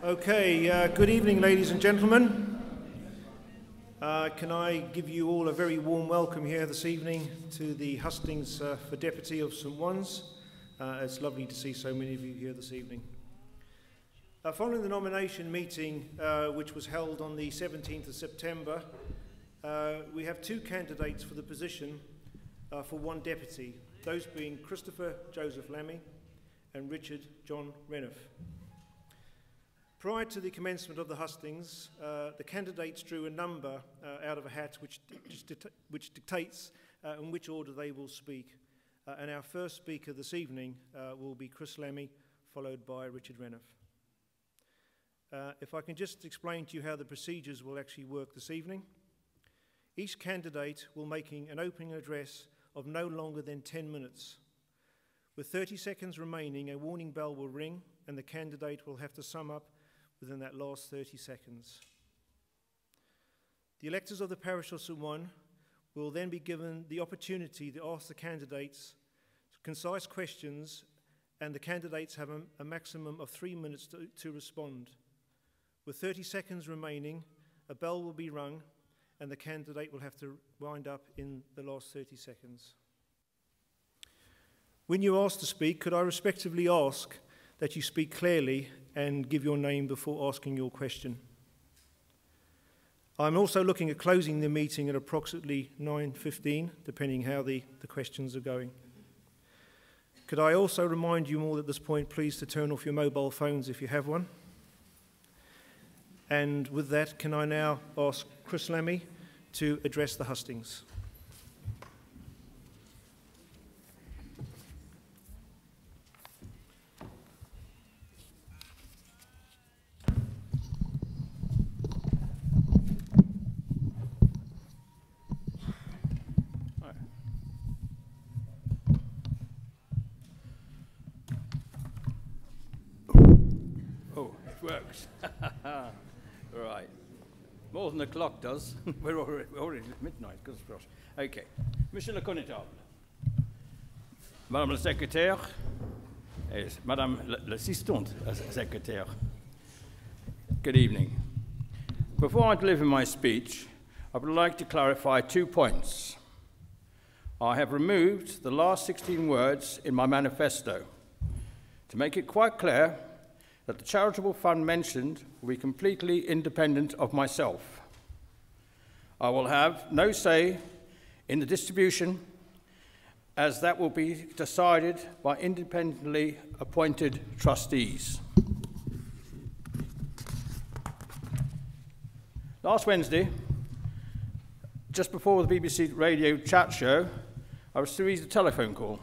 Okay, good evening, ladies and gentlemen. Can I give you all a very warm welcome here this evening to the Hustings for Deputy of St Owen's. It's lovely to see so many of you here this evening. Following the nomination meeting, which was held on the 17th of September, we have two candidates for the position for one deputy, those being Christopher Joseph Lamy and Richard John Renouf. Prior to the commencement of the hustings, the candidates drew a number out of a hat which dictates in which order they will speak. And our first speaker this evening will be Chris Lamy, followed by Richard Renouf. If I can just explain to you how the procedures will actually work this evening. Each candidate will make an opening address of no longer than 10 minutes. With 30 seconds remaining, a warning bell will ring and the candidate will have to sum up within that last 30 seconds. The electors of the parish of St Ouen will then be given the opportunity to ask the candidates concise questions, and the candidates have a maximum of 3 minutes to respond. With 30 seconds remaining, a bell will be rung and the candidate will have to wind up in the last 30 seconds. When you're asked to speak, could I respectfully ask that you speak clearly and give your name before asking your question. I'm also looking at closing the meeting at approximately 9:15, depending how the questions are going. Could I also remind you all at this point, please, to turn off your mobile phones if you have one. And with that, can I now ask Chris Lamy to address the hustings. Works. Right. More than the clock does. We're already at midnight. Okay. Monsieur le Connétable, Madame la Secrétaire, et Madame l'Assistante Secrétaire, good evening. Before I deliver my speech, I would like to clarify 2 points. I have removed the last 16 words in my manifesto to make it quite clear that the charitable fund mentioned will be completely independent of myself. I will have no say in the distribution, as that will be decided by independently appointed trustees. Last Wednesday, just before the BBC radio chat show, I received a telephone call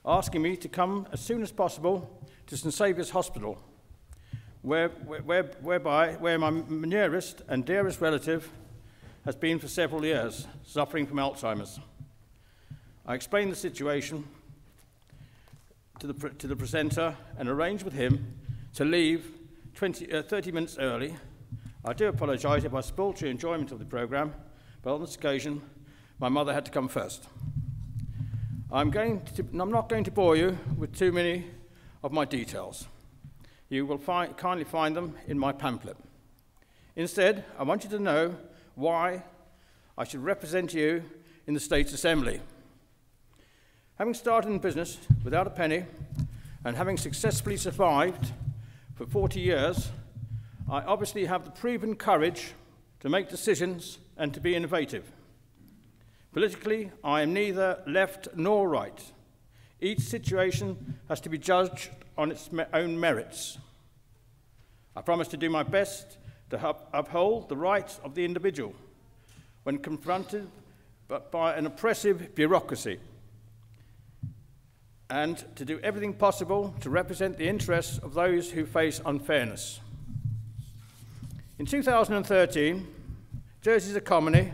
asking me to come as soon as possible to St Saviour's Hospital, where my nearest and dearest relative has been for several years, suffering from Alzheimer's. I explained the situation to the presenter and arranged with him to leave 30 minutes early. I do apologise if I spoilt your enjoyment of the programme, but on this occasion, my mother had to come first. I'm not going to bore you with too many of my details. You will kindly find them in my pamphlet. Instead, I want you to know why I should represent you in the States Assembly. Having started in business without a penny and having successfully survived for 40 years, I obviously have the proven courage to make decisions and to be innovative. Politically, I am neither left nor right. Each situation has to be judged on its own merits. I promise to do my best to uphold the rights of the individual when confronted by an oppressive bureaucracy, and to do everything possible to represent the interests of those who face unfairness. In 2013, Jersey's economy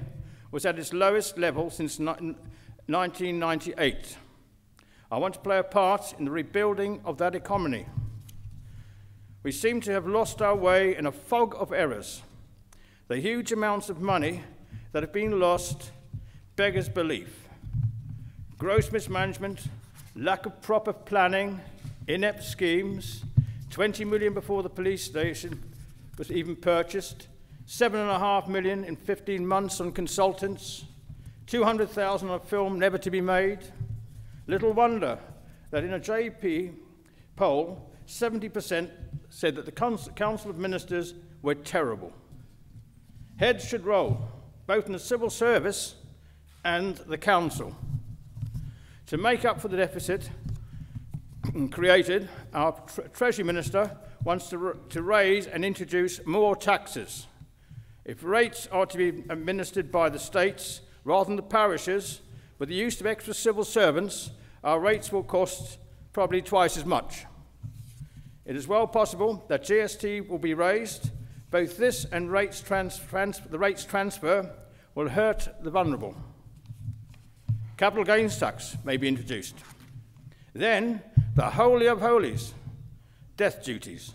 was at its lowest level since 1998. I want to play a part in the rebuilding of that economy. We seem to have lost our way in a fog of errors. The huge amounts of money that have been lost beggars belief. Gross mismanagement, lack of proper planning, inept schemes, 20 million before the police station was even purchased, 7.5 million in 15 months on consultants, 200,000 on a film never to be made. Little wonder that in a JP poll, 70% said that the Council of Ministers were terrible. Heads should roll, both in the civil service and the council. To make up for the deficit created, our Treasury Minister wants to raise and introduce more taxes. If rates are to be administered by the states rather than the parishes, with the use of extra civil servants, our rates will cost probably twice as much. It is well possible that GST will be raised. Both this and the rates transfer will hurt the vulnerable. Capital gains tax may be introduced. Then, the holy of holies, death duties.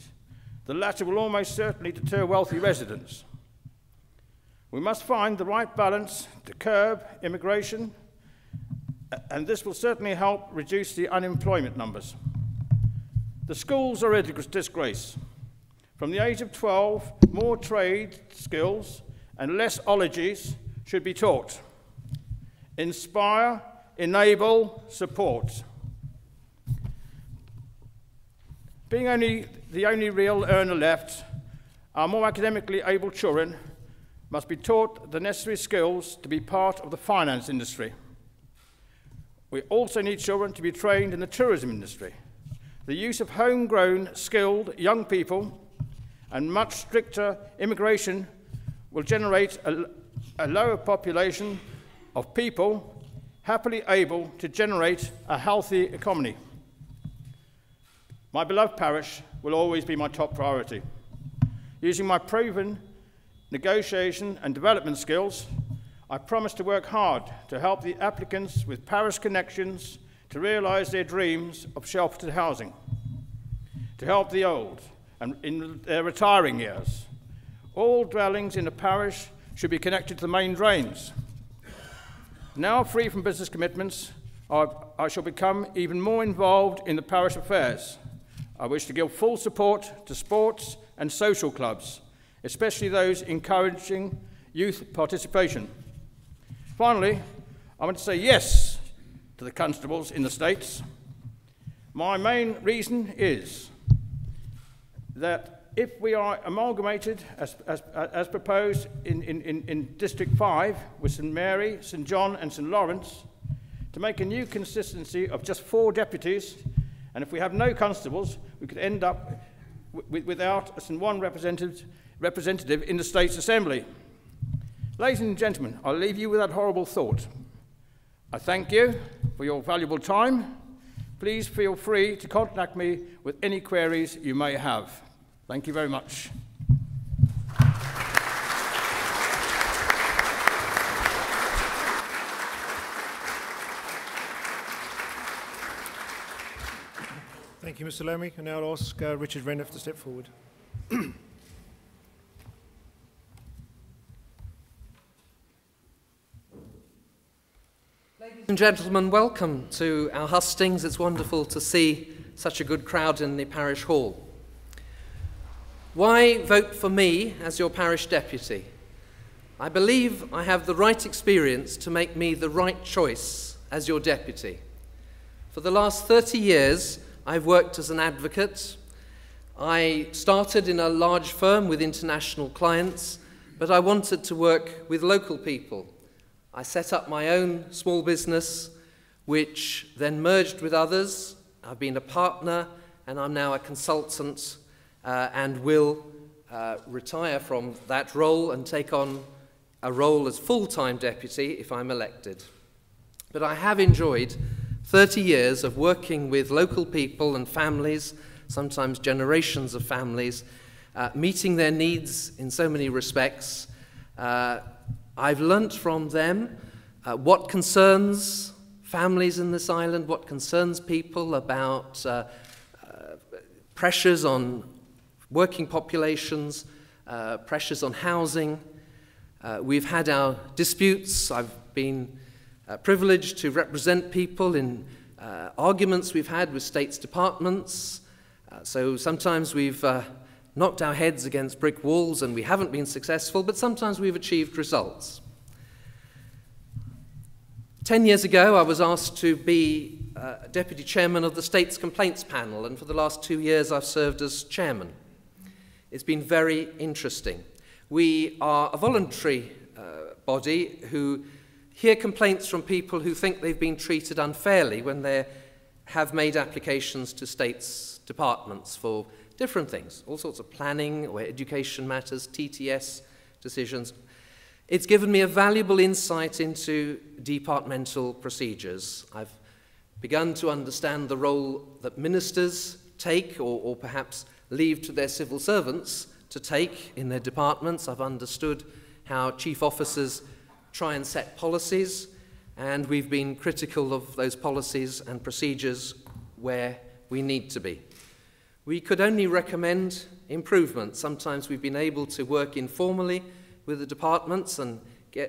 The latter will almost certainly deter wealthy residents. We must find the right balance to curb immigration, and this will certainly help reduce the unemployment numbers. The schools are a disgrace. From the age of 12, more trade skills and less ologies should be taught. Inspire, enable, support. Being the only real earner left, our more academically able children must be taught the necessary skills to be part of the finance industry. We also need children to be trained in the tourism industry. The use of homegrown, skilled young people and much stricter immigration will generate a lower population of people happily able to generate a healthy economy. My beloved parish will always be my top priority. Using my proven negotiation and development skills, I promise to work hard to help the applicants with parish connections to realise their dreams of sheltered housing, to help the old and in their retiring years. All dwellings in a parish should be connected to the main drains. Now free from business commitments, I shall become even more involved in the parish affairs. I wish to give full support to sports and social clubs, especially those encouraging youth participation. Finally, I want to say yes to the constables in the States. My main reason is that if we are amalgamated as proposed in District 5 with St Mary, St John and St Lawrence, to make a new consistency of just 4 deputies, and if we have no constables, we could end up without one representative in the States Assembly. Ladies and gentlemen, I'll leave you with that horrible thought. I thank you for your valuable time. Please feel free to contact me with any queries you may have. Thank you very much. Thank you, Mr. Lamy. And now I'll ask Richard Reniff to step forward. Ladies and gentlemen, welcome to our hustings. It's wonderful to see such a good crowd in the parish hall. Why vote for me as your parish deputy? I believe I have the right experience to make me the right choice as your deputy. For the last 30 years, I've worked as an advocate. I started in a large firm with international clients, but I wanted to work with local people. I set up my own small business, which then merged with others. I've been a partner, and I'm now a consultant, and will retire from that role and take on a role as full-time deputy if I'm elected. But I have enjoyed 30 years of working with local people and families, sometimes generations of families, meeting their needs in so many respects. I've learnt from them what concerns families in this island, what concerns people about pressures on working populations, pressures on housing. We've had our disputes. I've been privileged to represent people in arguments we've had with states departments, So sometimes we've knocked our heads against brick walls and we haven't been successful, but sometimes we've achieved results. 10 years ago, I was asked to be Deputy Chairman of the State's Complaints Panel, and for the last 2 years I've served as Chairman. It's been very interesting. We are a voluntary body who hear complaints from people who think they've been treated unfairly when they have made applications to state's departments for different things, all sorts of planning or education matters, TTS decisions. It's given me a valuable insight into departmental procedures. I've begun to understand the role that ministers take or perhaps leave to their civil servants to take in their departments. I've understood how chief officers try and set policies, and we've been critical of those policies and procedures where we need to be. We could only recommend improvement. Sometimes we've been able to work informally with the departments and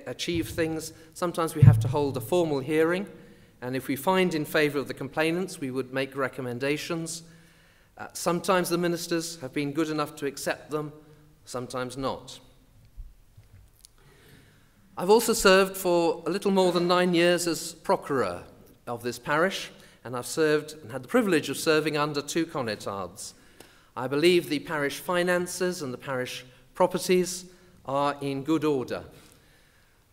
achieve things. Sometimes we have to hold a formal hearing, and if we find in favour of the complainants, we would make recommendations. Sometimes the ministers have been good enough to accept them, sometimes not. I've also served for a little more than 9 years as procureur of this parish, and I've served and had the privilege of serving under 2 connetards. I believe the parish finances and the parish properties are in good order.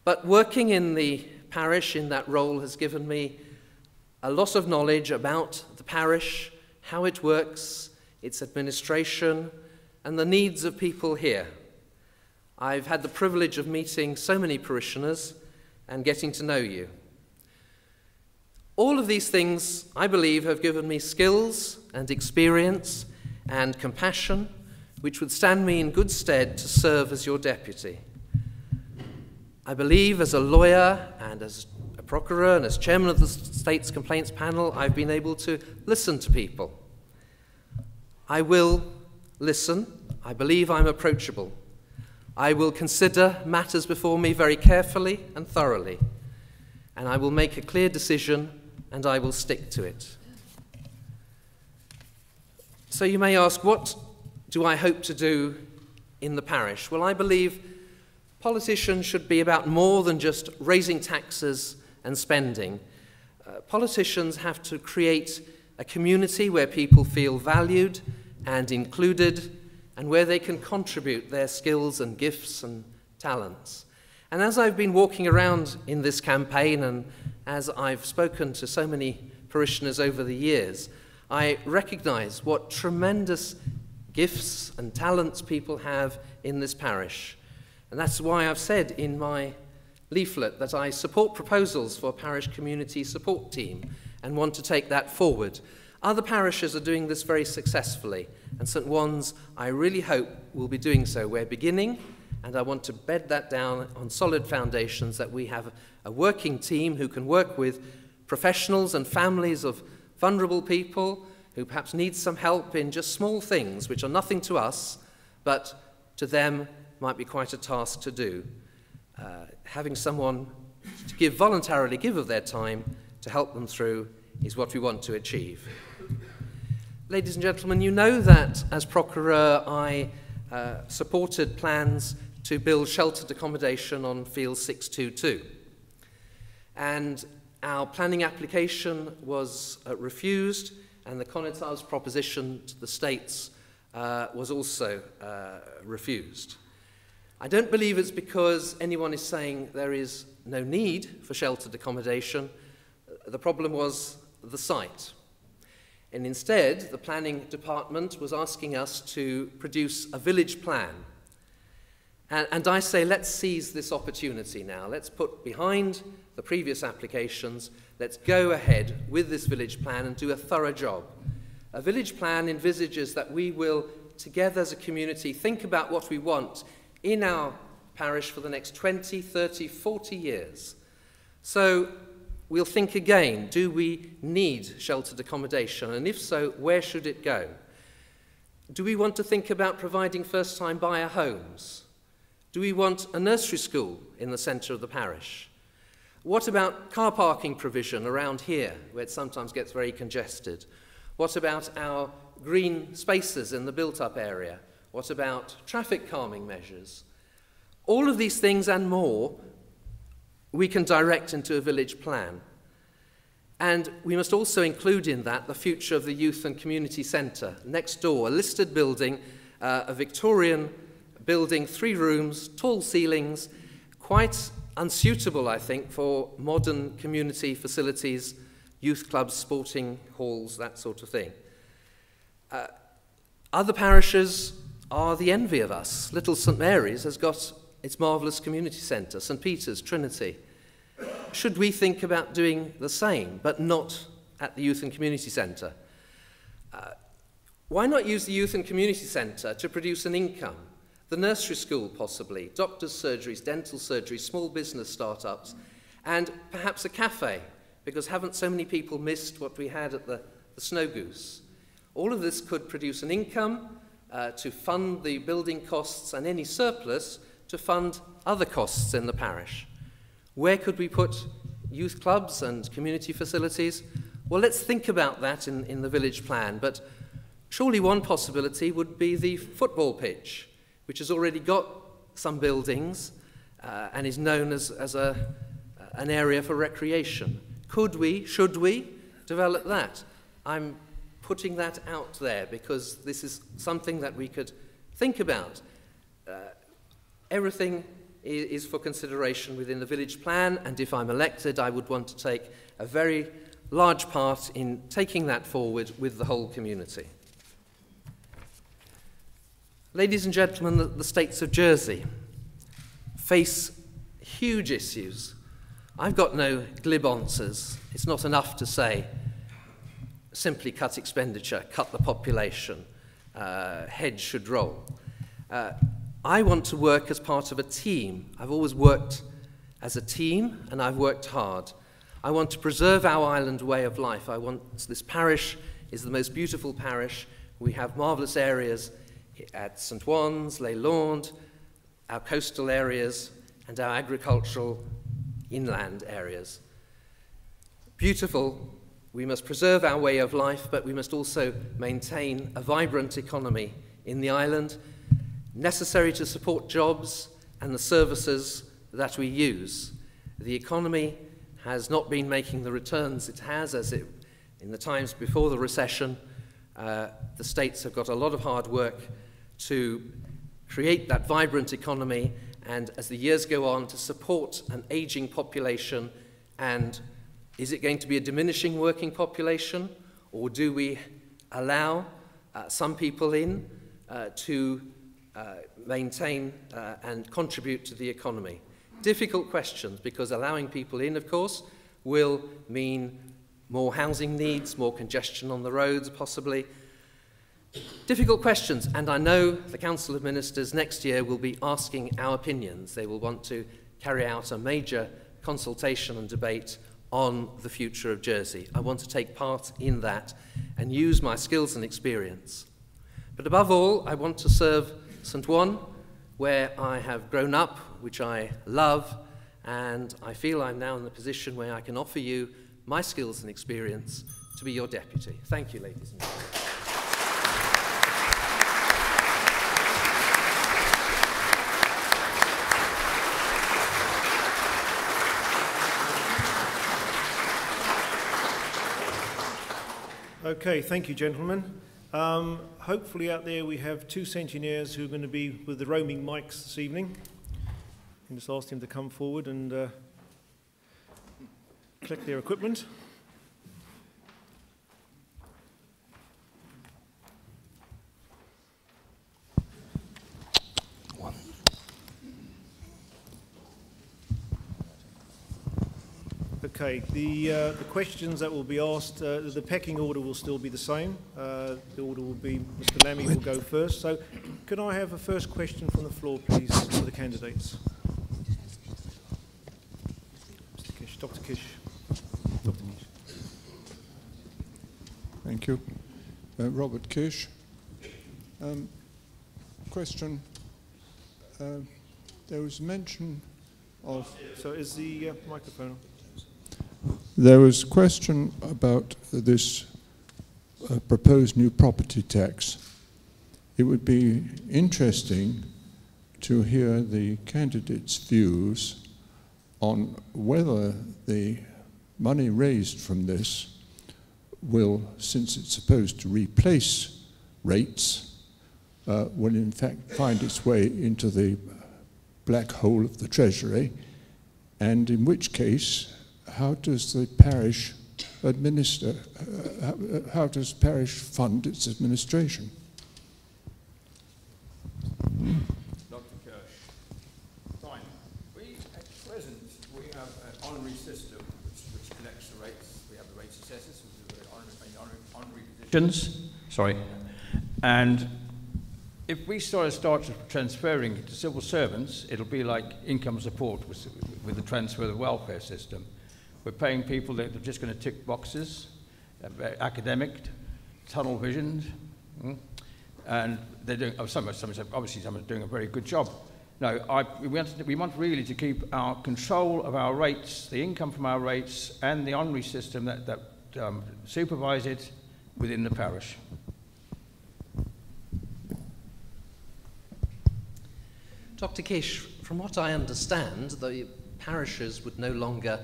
But working in the parish in that role has given me a lot of knowledge about the parish, how it works, its administration, and the needs of people here. I've had the privilege of meeting so many parishioners and getting to know you. All of these things, I believe, have given me skills and experience and compassion which would stand me in good stead to serve as your deputy. I believe as a lawyer and as a procureur and as chairman of the State's Complaints Panel, I've been able to listen to people. I will listen. I believe I'm approachable. I will consider matters before me very carefully and thoroughly, and I will make a clear decision and I will stick to it. So you may ask, what do I hope to do in the parish? Well, I believe politicians should be about more than just raising taxes and spending. Politicians have to create a community where people feel valued and included, and where they can contribute their skills and gifts and talents. And as I've been walking around in this campaign, and as I've spoken to so many parishioners over the years, I recognize what tremendous gifts and talents people have in this parish. And that's why I've said in my leaflet that I support proposals for a parish community support team and want to take that forward. Other parishes are doing this very successfully, and St. Owen's, I really hope, will be doing so. We're beginning, and I want to bed that down on solid foundations, that we have a working team who can work with professionals and families of vulnerable people who perhaps need some help in just small things which are nothing to us, but to them might be quite a task to do. Having someone to voluntarily give of their time to help them through is what we want to achieve. Ladies and gentlemen, you know that as procureur I supported plans to build sheltered accommodation on Field 622. And our planning application was refused, and the connetar's proposition to the States was also refused. I don't believe it's because anyone is saying there is no need for sheltered accommodation. The problem was the site. And instead, the planning department was asking us to produce a village plan. And I say, let's seize this opportunity now. Let's put behind the previous applications. Let's go ahead with this village plan and do a thorough job. A village plan envisages that we will, together as a community, think about what we want in our parish for the next 20, 30, 40 years. So we'll think again, do we need sheltered accommodation? And if so, where should it go? Do we want to think about providing first-time buyer homes? Do we want a nursery school in the centre of the parish? What about car parking provision around here, where it sometimes gets very congested? What about our green spaces in the built-up area? What about traffic calming measures? All of these things and more we can direct into a village plan. And we must also include in that the future of the Youth and Community Centre. Next door, a listed building, a Victorian building, 3 rooms, tall ceilings, quite unsuitable, I think, for modern community facilities, youth clubs, sporting halls, that sort of thing. Other parishes are the envy of us. Little St Mary's has got its marvellous community centre, St Peter's, Trinity. Should we think about doing the same, but not at the Youth and Community Centre? Why not use the Youth and Community Centre to produce an income? The nursery school, possibly, doctors' surgeries, dental surgeries, small business startups, and perhaps a cafe, because haven't so many people missed what we had at the Snow Goose? All of this could produce an income to fund the building costs and any surplus to fund other costs in the parish. Where could we put youth clubs and community facilities? Well, let's think about that in the village plan, but surely one possibility would be the football pitch, which has already got some buildings and is known as an area for recreation. Could we, should we develop that? I'm putting that out there because this is something that we could think about. Everything is for consideration within the village plan, and if I'm elected, I would want to take a very large part in taking that forward with the whole community. Ladies and gentlemen, the states of Jersey face huge issues. I've got no glib answers. It's not enough to say, simply cut expenditure, cut the population, heads should roll. I want to work as part of a team. I've always worked as a team, and I've worked hard. I want to preserve our island way of life. This parish is the most beautiful parish. We have marvellous areas at St Ouen, Les Landes, our coastal areas, and our agricultural inland areas. Beautiful. We must preserve our way of life, but we must also maintain a vibrant economy in the island, necessary to support jobs and the services that we use. The economy has not been making the returns it has in the times before the recession. The states have got a lot of hard work to create that vibrant economy, and as the years go on, to support an aging population. And is it going to be a diminishing working population, or do we allow some people in to maintain and contribute to the economy? Difficult questions, because allowing people in, of course, will mean more housing needs, more congestion on the roads, possibly. Difficult questions, and I know the Council of Ministers next year will be asking our opinions. They will want to carry out a major consultation and debate on the future of Jersey. I want to take part in that and use my skills and experience. But above all, I want to serve St Ouen, where I have grown up, which I love, and I feel I'm now in the position where I can offer you my skills and experience to be your deputy. Thank you, ladies and gentlemen. Okay, thank you, gentlemen. Hopefully out there we have 2 centenarians who are going to be with the roaming mics this evening. I can just ask them to come forward and collect their equipment. Okay, the questions that will be asked, the pecking order will still be the same. The order will be Mr. Lamy will go first. So could I have a first question from the floor, please, for the candidates? Mr. Kish, Dr. Kish. Dr. Kish. Thank you. Robert Kish. Question. There was mention of... So is the microphone on? There was a question about this proposed new property tax. It would be interesting to hear the candidates' views on whether the money raised from this will, since it's supposed to replace rates, will in fact find its way into the black hole of the Treasury, and in which case, how does the parish administer, how does parish fund its administration? Dr. Kirsch. Fine. At present, we have an honorary system which collects the rates. We have the rates assessors, which are honorary positions. Sorry. And if we start transferring to civil servants, it'll be like income support with the transfer of the welfare system. We're paying people that are just going to tick boxes, academic, tunnel vision, and they're doing, some are doing a very good job. No, we want really to keep our control of our rates, the income from our rates, and the honorary system that supervise it within the parish. Dr. Kish, from what I understand, the parishes would no longer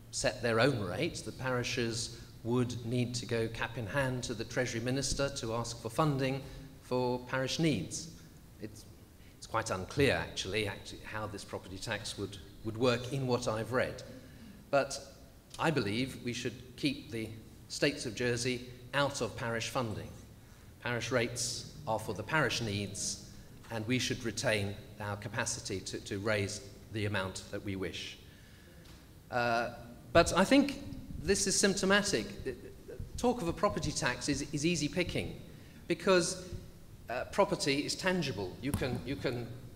set their own rate. The parishes would need to go cap in hand to the Treasury Minister to ask for funding for parish needs. It's quite unclear, actually, how this property tax would work in what I've read. But I believe we should keep the States of Jersey out of parish funding. Parish rates are for the parish needs, and we should retain our capacity to raise the amount that we wish. But I think this is symptomatic. Talk of a property tax is easy picking, because property is tangible.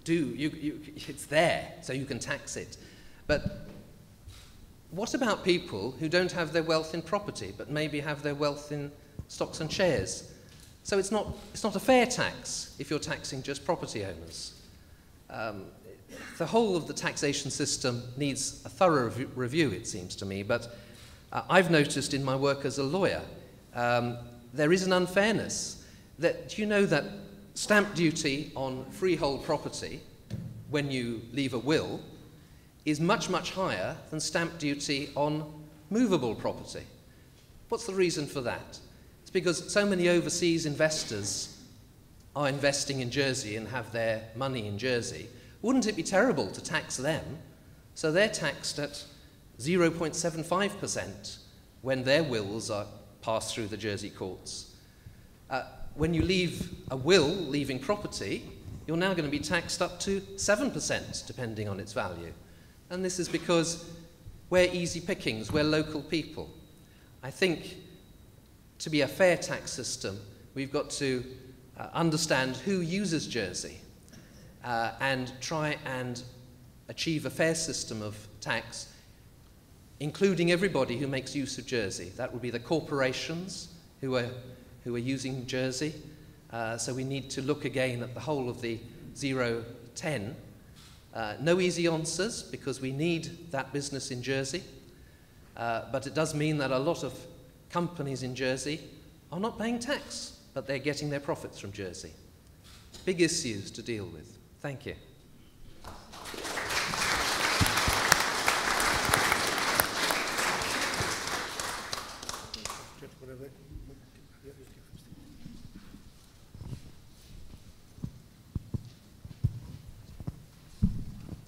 It's there, so you can tax it. But what about people who don't have their wealth in property, but maybe have their wealth in stocks and shares? So it's not a fair tax if you're taxing just property owners. The whole of the taxation system needs a thorough review, it seems to me, but I've noticed in my work as a lawyer, there is an unfairness. Do you know that stamp duty on freehold property, when you leave a will, is much, much higher than stamp duty on movable property? What's the reason for that? It's because so many overseas investors are investing in Jersey and have their money in Jersey. Wouldn't it be terrible to tax them? So they're taxed at 0.75% when their wills are passed through the Jersey courts. When you leave a will, leaving property, you're now going to be taxed up to 7%, depending on its value. And this is because we're easy pickings, we're local people. I think to be a fair tax system, we've got to understand who uses Jersey and try and achieve a fair system of tax, including everybody who makes use of Jersey. That would be the corporations who are using Jersey. So we need to look again at the whole of the 0-10. No easy answers, because we need that business in Jersey. But it does mean that a lot of companies in Jersey are not paying tax, but they're getting their profits from Jersey. Big issues to deal with. Thank you.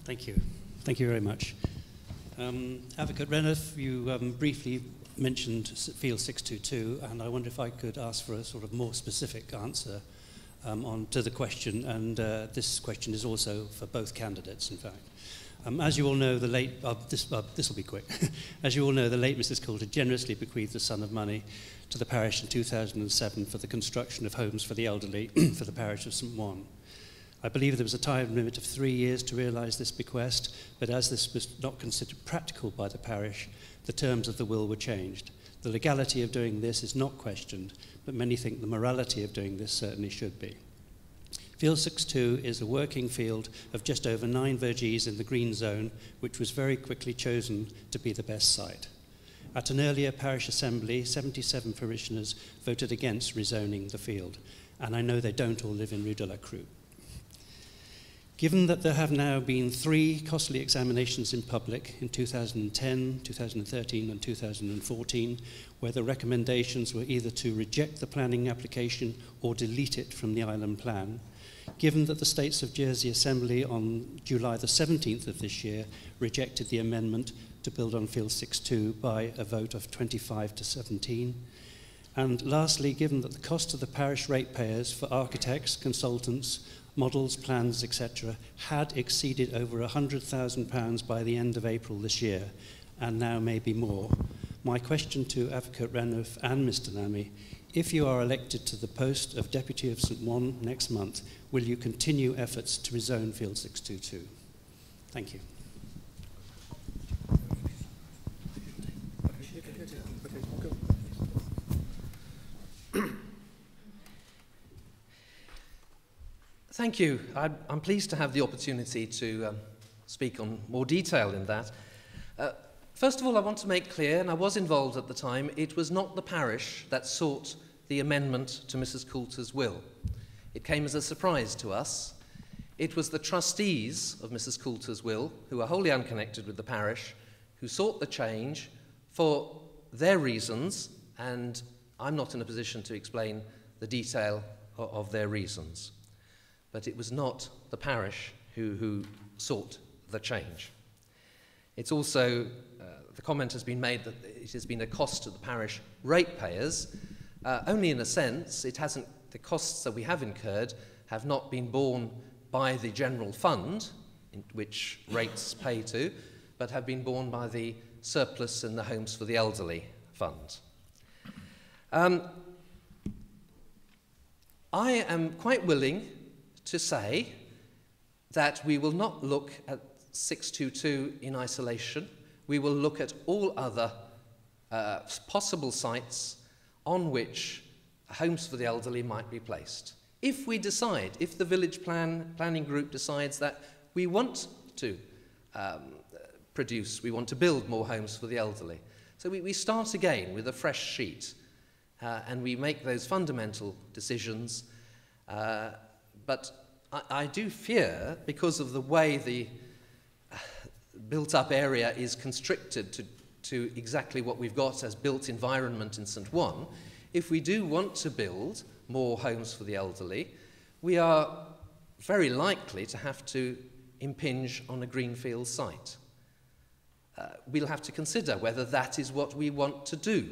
Thank you. Thank you very much. Advocate Renouf, you briefly mentioned Field 622, and I wonder if I could ask for a sort of more specific answer to the question, and this question is also for both candidates, in fact. As you all know, this will be quick. As you all know, the late Mrs. Coulter generously bequeathed a sum of money to the parish in 2007 for the construction of homes for the elderly for the parish of St. Ouen. I believe there was a time limit of 3 years to realise this bequest, but as this was not considered practical by the parish, the terms of the will were changed. The legality of doing this is not questioned, but many think the morality of doing this certainly should be. Field 62 is a working field of just over 9 verges in the green zone, which was very quickly chosen to be the best site. At an earlier parish assembly, 77 parishioners voted against rezoning the field, and I know they don't all live in Rue de la Crue. Given that there have now been 3 costly examinations in public in 2010, 2013 and 2014, where the recommendations were either to reject the planning application or delete it from the island plan, given that the States of Jersey Assembly on July the 17th of this year rejected the amendment to build on Field 6.2 by a vote of 25 to 17, and lastly, given that the cost of the parish ratepayers for architects, consultants, models, plans, etc., had exceeded over £100,000 by the end of April this year, and now may be more. My question to Advocate Renouf and Mr. Lamy: if you are elected to the post of Deputy of St. Ouen next month, will you continue efforts to rezone Field 622? Thank you. Thank you. I'm pleased to have the opportunity to speak on more detail in that. First of all, I want to make clear, and I was involved at the time, it was not the parish that sought the amendment to Mrs. Coulter's will. It came as a surprise to us. It was the trustees of Mrs. Coulter's will, who are wholly unconnected with the parish, who sought the change for their reasons, and I'm not in a position to explain the detail of their reasons. But it was not the parish who sought the change. It's also, the comment has been made that it has been a cost to the parish ratepayers. Only in a sense. It hasn't, the costs that we have incurred have not been borne by the general fund, in which rates pay to, but have been borne by the surplus in the Homes for the Elderly fund. I am quite willing to say that we will not look at 622 in isolation. We will look at all other possible sites on which homes for the elderly might be placed. If we decide, if the village planning group decides that we want to we want to build more homes for the elderly. So we start again with a fresh sheet and we make those fundamental decisions. But I do fear, because of the way the built-up area is constricted to exactly what we've got as built environment in St. Ouen, if we do want to build more homes for the elderly, we are very likely to have to impinge on a greenfield site. We'll have to consider whether that is what we want to do.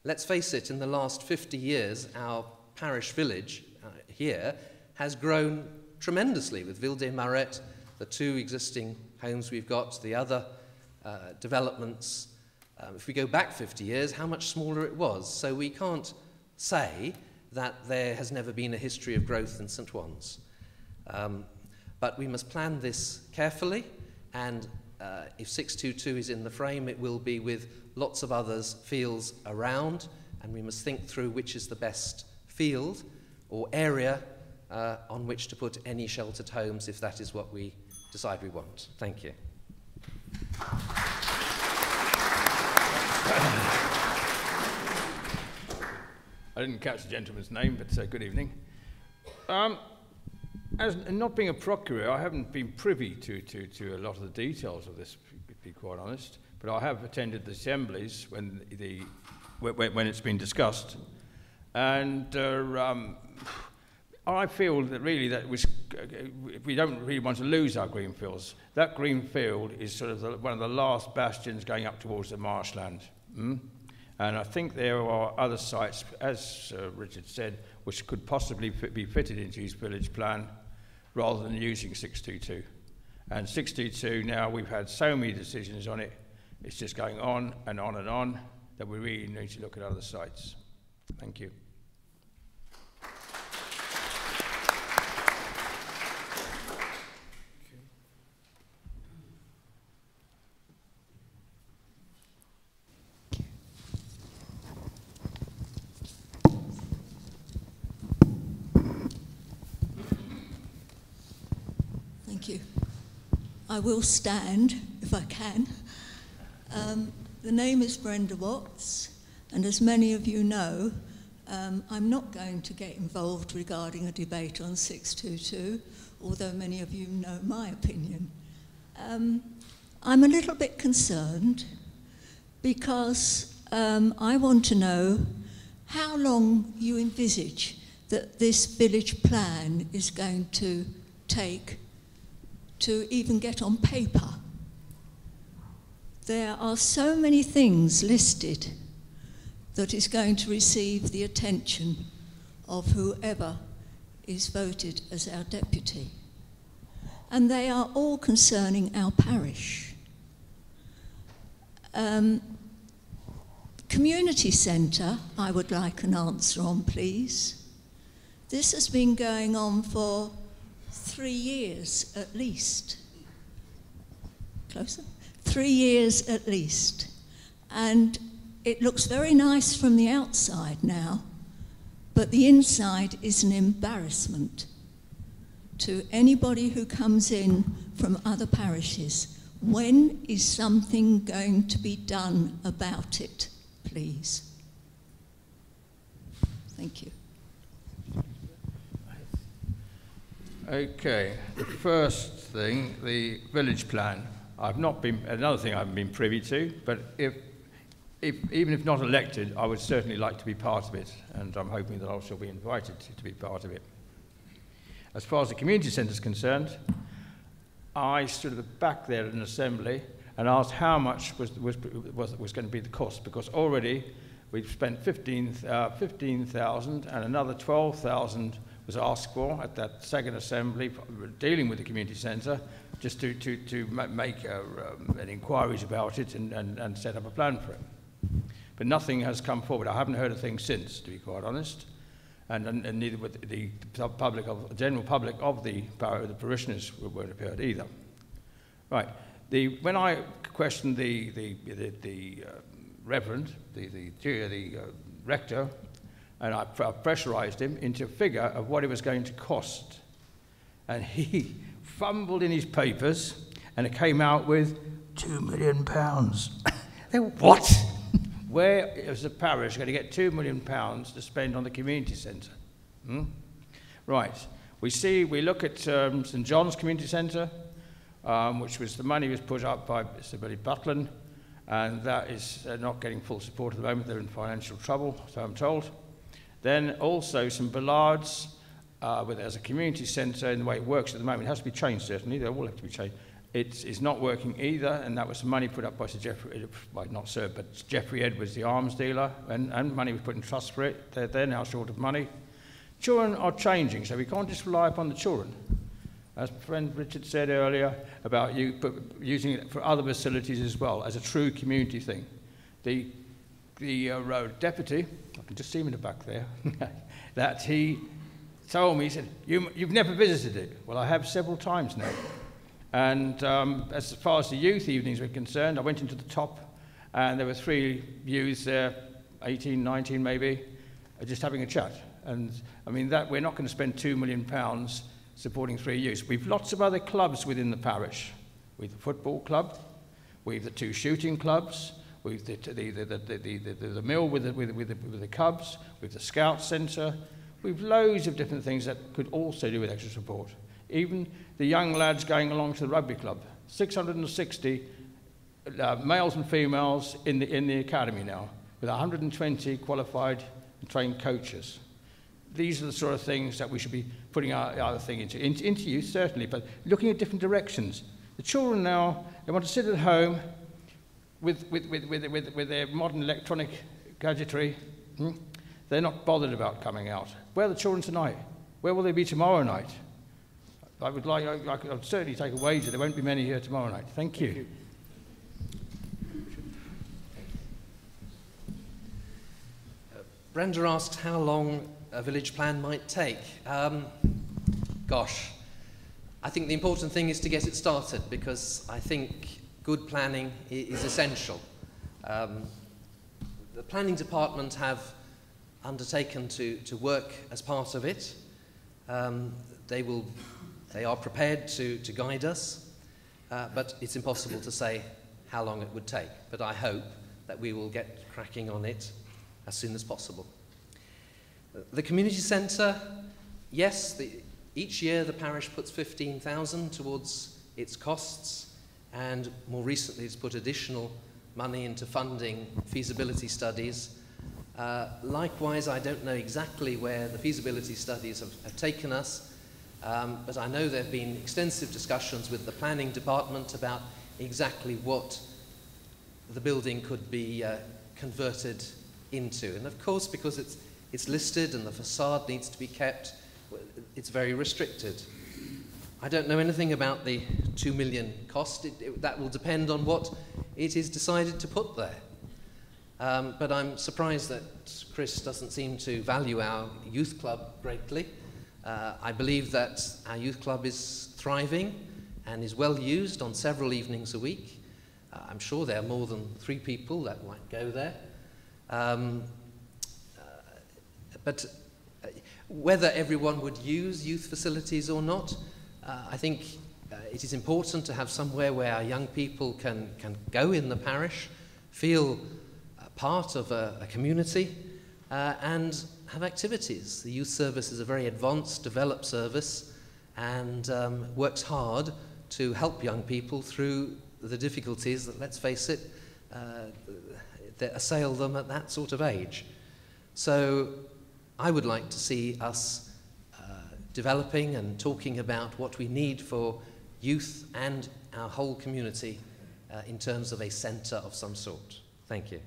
Let's face it, in the last 50 years, our parish village here has grown tremendously with Ville des Marais, the 2 existing homes we've got, the other developments. If we go back 50 years, how much smaller it was. So we can't say that there has never been a history of growth in St. Owen's. But we must plan this carefully, and if 622 is in the frame, it will be with lots of others fields around, and we must think through which is the best field or area on which to put any sheltered homes if that is what we decide we want. Thank you. I didn't catch the gentleman's name, but good evening. As not being a procurator, I haven't been privy to a lot of the details of this, to be quite honest, but I have attended the assemblies when it's been discussed, and I feel that really we don't really want to lose our greenfields. That greenfield is sort of one of the last bastions going up towards the marshland. And I think there are other sites, as Richard said, which could possibly be fitted into his village plan rather than using 622. And 622 now, we've had so many decisions on it, it's just going on and on and on, that we really need to look at other sites. Thank you. I will stand if I can. The name is Brenda Watts, and as many of you know, I'm not going to get involved regarding a debate on 622, although many of you know my opinion. I'm a little bit concerned because I want to know how long you envisage that this village plan is going to take to even get on paper. There are so many things listed that is going to receive the attention of whoever is voted as our deputy. And they are all concerning our parish. Community centre, I would like an answer on, please. This has been going on for 3 years at least. Closer? 3 years at least. And it looks very nice from the outside now, but the inside is an embarrassment to anybody who comes in from other parishes. When is something going to be done about it, please? Thank you. Okay, the first thing, the village plan. Another thing I haven't been privy to, but even if not elected, I would certainly like to be part of it, and I'm hoping that I shall be invited to be part of it. As far as the community centre is concerned, I stood at the back there at an assembly and asked how much was going to be the cost, because already we've spent 15,000 and another 12,000 was asked for at that second assembly dealing with the community centre, just to make inquiries about it and set up a plan for it. But nothing has come forward. I haven't heard a thing since, to be quite honest, and neither would the general public of the parishioners weren't appeared either. Right. When I questioned the reverend, the rector, and I pressurised him into a figure of what it was going to cost, and he fumbled in his papers, and it came out with £2 million. What? Where is the parish going to get £2 million to spend on the community centre? Right. We look at St John's Community Centre, which was the money was put up by Sir Billy Butlin, and that is not getting full support at the moment. They're in financial trouble, so I'm told. Then also St Billard's, as a community centre, in the way it works at the moment, it has to be changed certainly. They all have to be changed. It's not working either, and that was money put up by Sir Geoffrey, well, not Sir, but Geoffrey Edwards, the arms dealer, and money was put in trust for it. They're now short of money. Children are changing, so we can't just rely upon the children. As friend Richard said earlier about using it for other facilities as well, as a true community thing. The deputy, I can just see him in the back there, that he told me, he said, you've never visited it. Well, I have several times now. And as far as the youth evenings were concerned, I went into the top, and there were 3 youths there, 18, 19 maybe, just having a chat. And I mean, that we're not going to spend £2 million supporting 3 youths. We've lots of other clubs within the parish. We've the football club, we've the 2 shooting clubs, we've the mill with the cubs, we've the scout centre. We've loads of different things that could also do with extra support. Even the young lads going along to the rugby club, 660 males and females in the academy now, with 120 qualified and trained coaches. These are the sort of things that we should be putting our thing into youth, certainly, but looking at different directions. The children now, they want to sit at home with their modern electronic gadgetry. They're not bothered about coming out. Where are the children tonight? Where will they be tomorrow night? I would certainly take a wager there won't be many here tomorrow night. Thank you. Brenda asked how long a village plan might take. Gosh, I think the important thing is to get it started, because I think good planning is essential. The planning department have undertaken to work as part of it. They are prepared to guide us, but it's impossible to say how long it would take. But I hope that we will get cracking on it as soon as possible. The community centre, yes, each year the parish puts 15,000 towards its costs, and more recently it's put additional money into funding feasibility studies. Likewise, I don't know exactly where the feasibility studies have taken us, but I know there have been extensive discussions with the planning department about exactly what the building could be converted into. And of course, because it's listed and the facade needs to be kept, it's very restricted. I don't know anything about the 2 million cost. That will depend on what it is decided to put there. But I'm surprised that Chris doesn't seem to value our youth club greatly. I believe that our youth club is thriving and is well used on several evenings a week. I'm sure there are more than 3 people that might go there. But whether everyone would use youth facilities or not, I think it is important to have somewhere where our young people can go in the parish, feel part of a community, and have activities. The youth service is a very advanced, developed service, and works hard to help young people through the difficulties that, let's face it, that assail them at that sort of age. So I would like to see us developing and talking about what we need for youth and our whole community in terms of a centre of some sort. Thank you.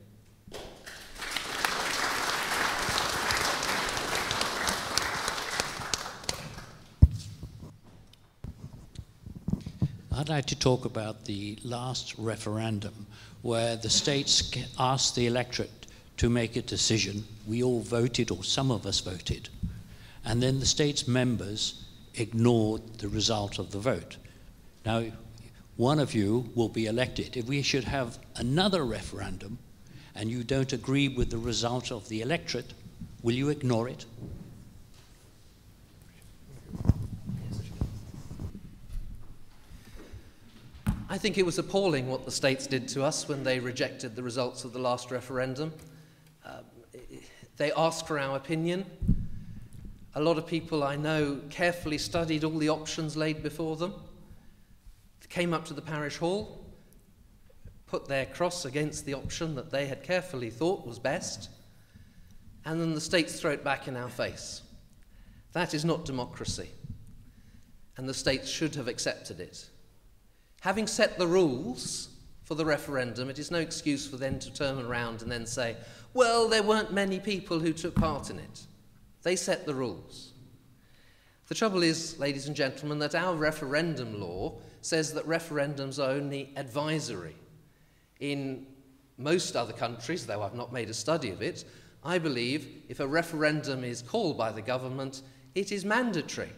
I'd like to talk about the last referendum where the states asked the electorate to make a decision. We all voted, or some of us voted, and then the state's members ignored the result of the vote. Now, one of you will be elected. If we should have another referendum and you don't agree with the result of the electorate, will you ignore it? I think it was appalling what the states did to us when they rejected the results of the last referendum. They asked for our opinion. A lot of people I know carefully studied all the options laid before them. They came up to the parish hall, put their cross against the option that they had carefully thought was best, and then the states throw it back in our face. That is not democracy, and the states should have accepted it. Having set the rules for the referendum, it is no excuse for them to turn around and then say, well, there weren't many people who took part in it. They set the rules. The trouble is, ladies and gentlemen, that our referendum law says that referendums are only advisory. In most other countries, though I've not made a study of it, I believe if a referendum is called by the government, it is mandatory.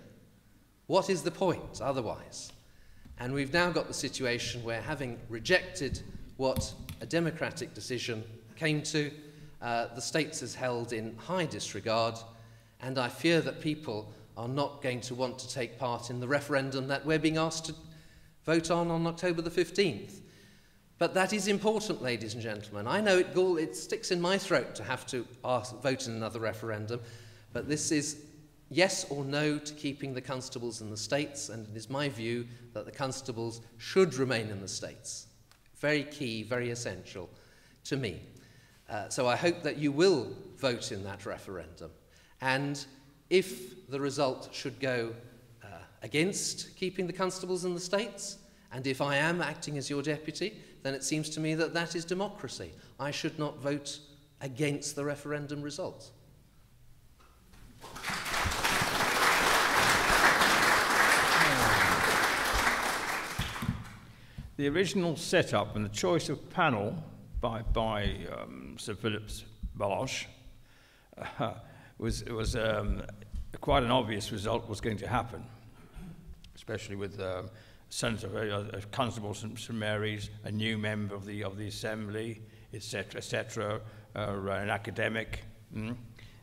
What is the point otherwise? And we've now got the situation where, having rejected what a democratic decision came to, the states is held in high disregard, and I fear that people are not going to want to take part in the referendum that we're being asked to vote on October the 15th. But that is important, ladies and gentlemen. I know it sticks in my throat to have to vote in another referendum, but this is yes or no to keeping the constables in the states, and it is my view that the constables should remain in the states. Very key, very essential to me. So I hope that you will vote in that referendum. And if the result should go against keeping the constables in the states, and if I am acting as your deputy, then it seems to me that that is democracy. I should not vote against the referendum result. The original setup and the choice of panel by Sir Phillips Balloch was quite an obvious result was going to happen, especially with Senator Constable St Mary's, a new member of the Assembly, etc., an academic.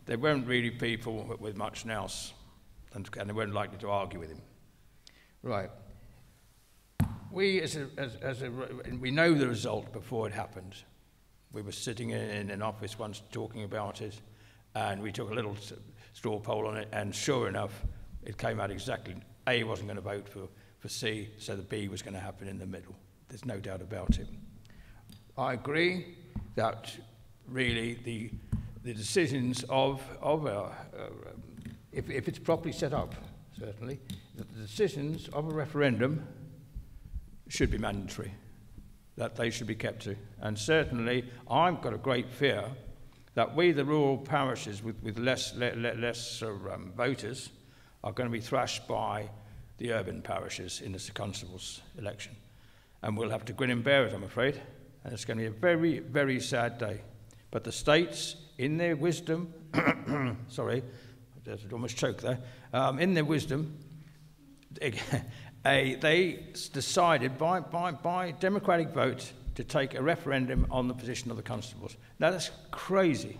They weren't really people with much nous, and they weren't likely to argue with him. Right. We, we know the result before it happened. We were sitting in an office once talking about it, and we took a little straw poll on it, and sure enough, it came out exactly. A wasn't going to vote for C, so the B was going to happen in the middle. There's no doubt about it. I agree that really the decisions of if it's properly set up, certainly, that the decisions of a referendum should be mandatory, that they should be kept to. And certainly, I've got a great fear that we, the rural parishes with less voters, are going to be thrashed by the urban parishes in the constable's election. And we'll have to grin and bear it, I'm afraid. And it's going to be a very, very sad day. But the states, in their wisdom, sorry, I almost choked there, in their wisdom, they decided by democratic vote to take a referendum on the position of the constables. Now that's crazy,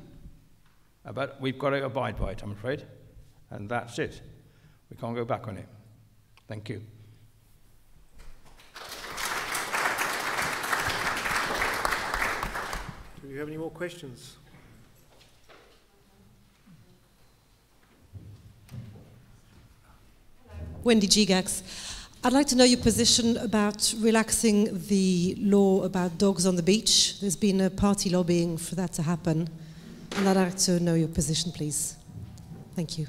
but we've got to abide by it, I'm afraid, and that's it. We can't go back on it. Thank you. Do you have any more questions? Wendy Gigax. I'd like to know your position about relaxing the law about dogs on the beach. There's been a party lobbying for that to happen, and I'd like to know your position, please. Thank you.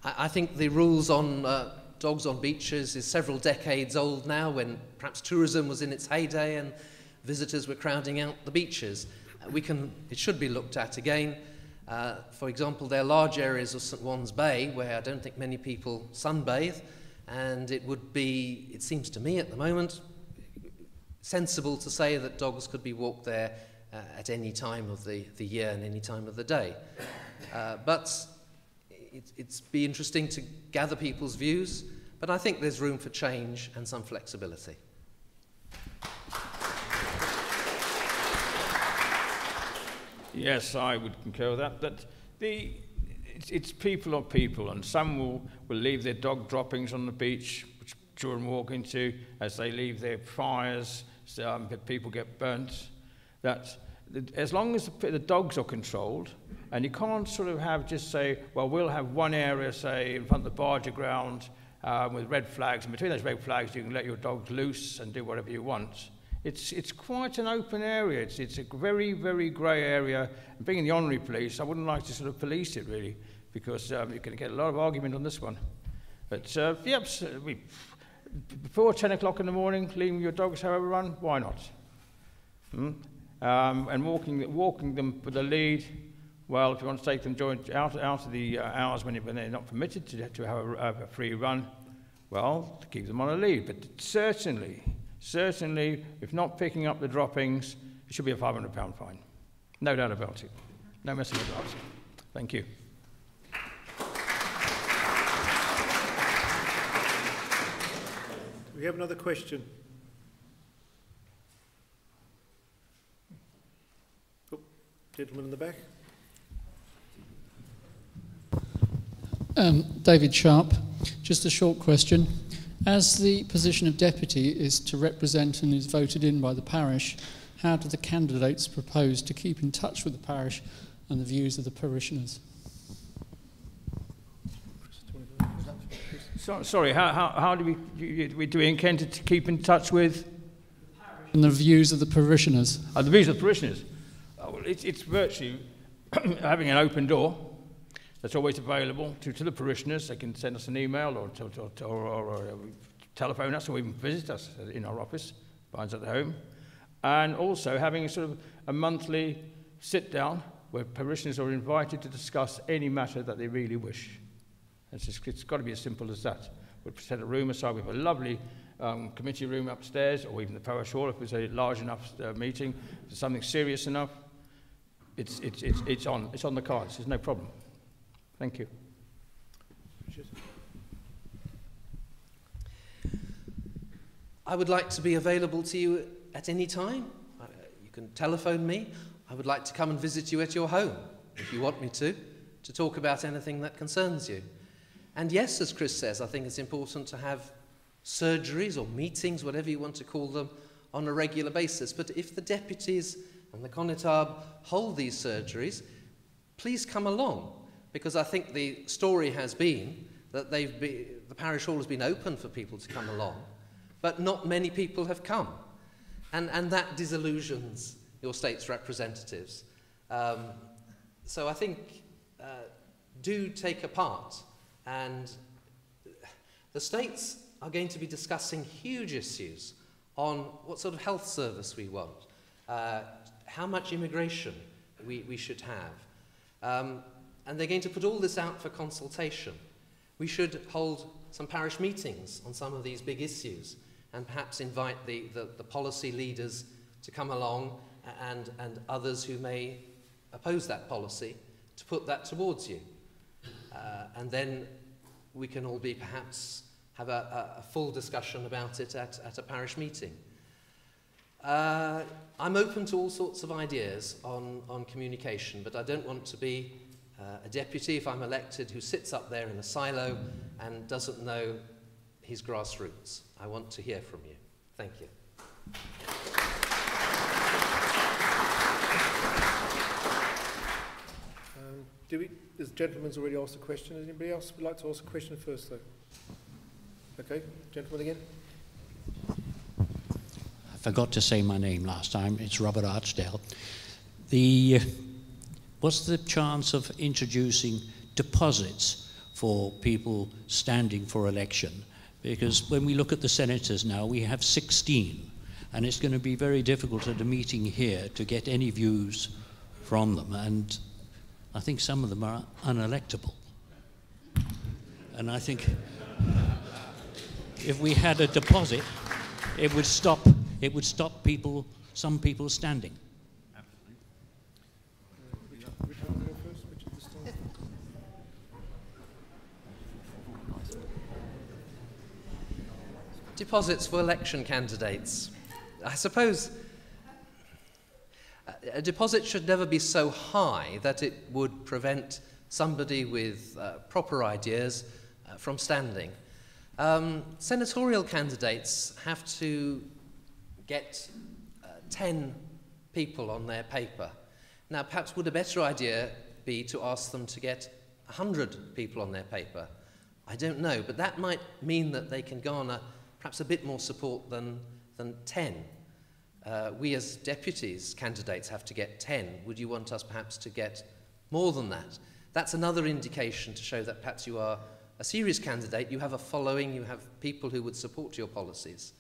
I think the rules on dogs on beaches is several decades old now, when perhaps tourism was in its heyday and visitors were crowding out the beaches. It should be looked at again. For example, there are large areas of St. Juan's Bay where I don't think many people sunbathe, and it would be, it seems to me at the moment, sensible to say that dogs could be walked there at any time of the year and any time of the day. But it's be interesting to gather people's views, but I think there's room for change and some flexibility. Yes, I would concur with that. But it's people are people, and some will leave their dog droppings on the beach, which children walk into, as they leave their fires, people get burnt. As long as the dogs are controlled, and you can't sort of have just say, well, we'll have one area, say, in front of the barger ground with red flags, and between those red flags you can let your dogs loose and do whatever you want. It's quite an open area. It's a very, very grey area. And being in the honorary police, I wouldn't like to sort of police it, really, because you're going to get a lot of argument on this one. But, yep, before 10 o'clock in the morning, leaving your dogs however run, why not? And walking them with a lead, well, if you want to take them out of the hours when they're not permitted to have a free run, well, to keep them on a lead. But certainly, if not picking up the droppings, it should be a £500 fine. No doubt about it. No messing about it. Thank you. Do we have another question? Oh, gentleman in the back. David Sharp, just a short question. As the position of deputy is to represent and is voted in by the parish, how do the candidates propose to keep in touch with the parish and the views of the parishioners? Sorry, how do we intend to keep in touch with? And the views of the parishioners. The views of the parishioners? Well, it's virtually having an open door that's always available to the parishioners. They can send us an email or telephone us, or even visit us in our office, find us at the home. And also having a sort of a monthly sit-down where parishioners are invited to discuss any matter that they really wish. It's got to be as simple as that. We'll set a room aside. We have a lovely committee room upstairs, or even the parish hall if it's a large enough meeting. If it's something serious enough, it's on the cards. There's no problem. Thank you. I would like to be available to you at any time. You can telephone me. I would like to come and visit you at your home, if you want me to talk about anything that concerns you. And yes, as Chris says, I think it's important to have surgeries or meetings, whatever you want to call them, on a regular basis. But if the deputies and the connétable hold these surgeries, please come along, because I think the story has been that the parish hall has been open for people to come along, but not many people have come. And that disillusions your state's representatives. So I think do take a part. And the states are going to be discussing huge issues on what sort of health service we want, how much immigration we should have. And they're going to put all this out for consultation. We should hold some parish meetings on some of these big issues and perhaps invite the policy leaders to come along and others who may oppose that policy to put that towards you. And then we can all perhaps have a full discussion about it at a parish meeting. I'm open to all sorts of ideas on communication, but I don't want to be a deputy, if I'm elected, who sits up there in a silo and doesn't know his grassroots. I want to hear from you. Thank you. This gentleman's already asked a question. Anybody else would like to ask a question first, though? Okay, gentleman again. I forgot to say my name last time. It's Robert Archdale. What's the chance of introducing deposits for people standing for election? Because when we look at the senators now, we have 16, and it's going to be very difficult at a meeting here to get any views from them, and I think some of them are unelectable. And I think if we had a deposit, it would stop some people standing. Deposits for election candidates. I suppose a deposit should never be so high that it would prevent somebody with proper ideas from standing. Senatorial candidates have to get 10 people on their paper. Now, perhaps would a better idea be to ask them to get 100 people on their paper? I don't know, but that might mean that they can garner perhaps a bit more support than 10. We as deputies, candidates, have to get 10. Would you want us perhaps to get more than that? That's another indication to show that perhaps you are a serious candidate, you have a following, you have people who would support your policies.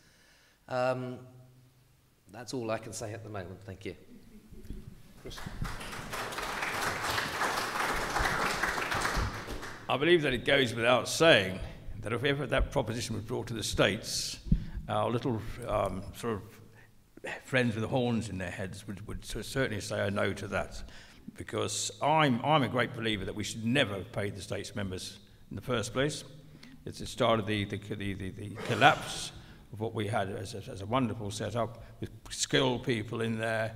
That's all I can say at the moment. Thank you. Chris. I believe that it goes without saying that if ever that proposition was brought to the States, our little sort of friends with the horns in their heads would certainly say a no to that, because I'm a great believer that we should never have paid the States members in the first place. It's the start of the collapse of what we had as a wonderful setup with skilled people in there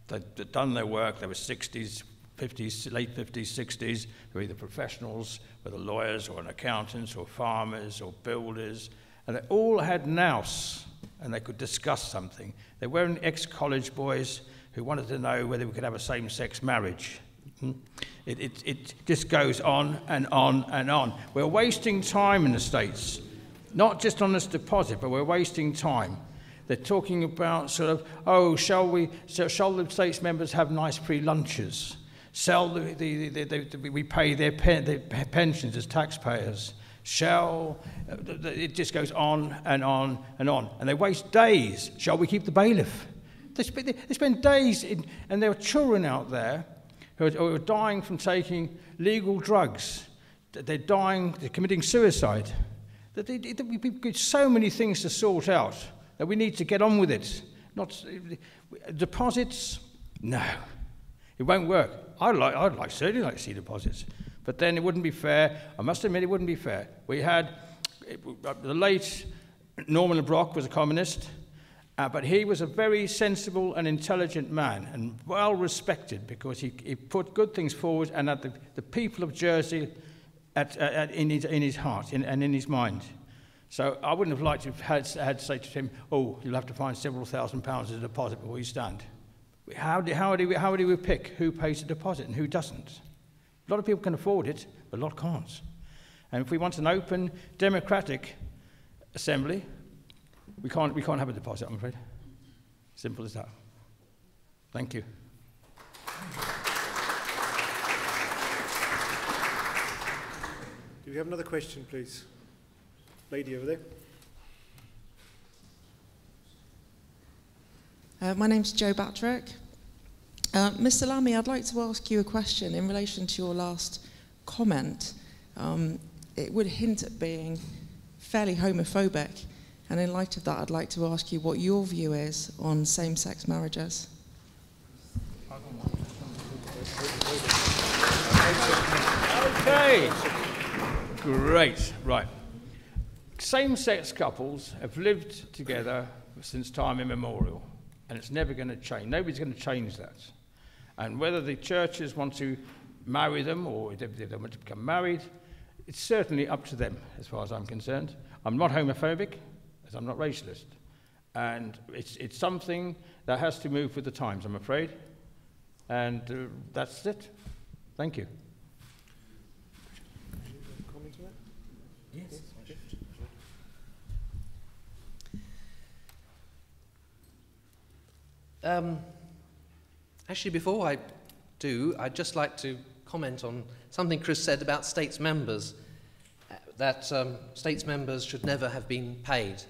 that done their work. They were 60s, 50s, late 50s, 60s. They were either professionals, whether lawyers or accountants or farmers or builders, and they all had nous and they could discuss something. They weren't ex-college boys who wanted to know whether we could have a same-sex marriage. It just goes on and on and on. We're wasting time in the States, not just on this deposit, but we're wasting time. They're talking about sort of, oh, shall the States members have nice free lunches? We pay their pensions as taxpayers? It just goes on and on and on. And they waste days. Shall we keep the bailiff? They spend days and there are children out there who are dying from taking legal drugs. They're dying, they're committing suicide. We've got so many things to sort out that we need to get on with it. Not deposits, no. It won't work. I'd certainly like to see deposits. But then it wouldn't be fair. I must admit it wouldn't be fair. We had, the late Norman Brock was a communist, but he was a very sensible and intelligent man and well respected because he put good things forward and had the people of Jersey in his heart and in his mind. So I wouldn't have liked to have had to say to him, oh, you'll have to find several £1,000s as a deposit before you stand. How do we pick who pays the deposit and who doesn't? A lot of people can afford it, but a lot can't. And if we want an open, democratic assembly, we can't have a deposit, I'm afraid. Simple as that. Thank you. Do we have another question, please? Lady over there. My name's Jo Batrick. Mr. Lamy, I'd like to ask you a question in relation to your last comment. It would hint at being fairly homophobic, and in light of that, I'd like to ask you what your view is on same-sex marriages. Okay. Great. Right. Same-sex couples have lived together since time immemorial, and it's never going to change. Nobody's going to change that. And whether the churches want to marry them or if they want to become married, it's certainly up to them, as far as I'm concerned. I'm not homophobic, as I'm not racialist. And it's something that has to move with the times, I'm afraid. And that's it. Thank you. Comment to that? Yes. Actually, before I do, I'd just like to comment on something Chris said about states members, that states members should never have been paid.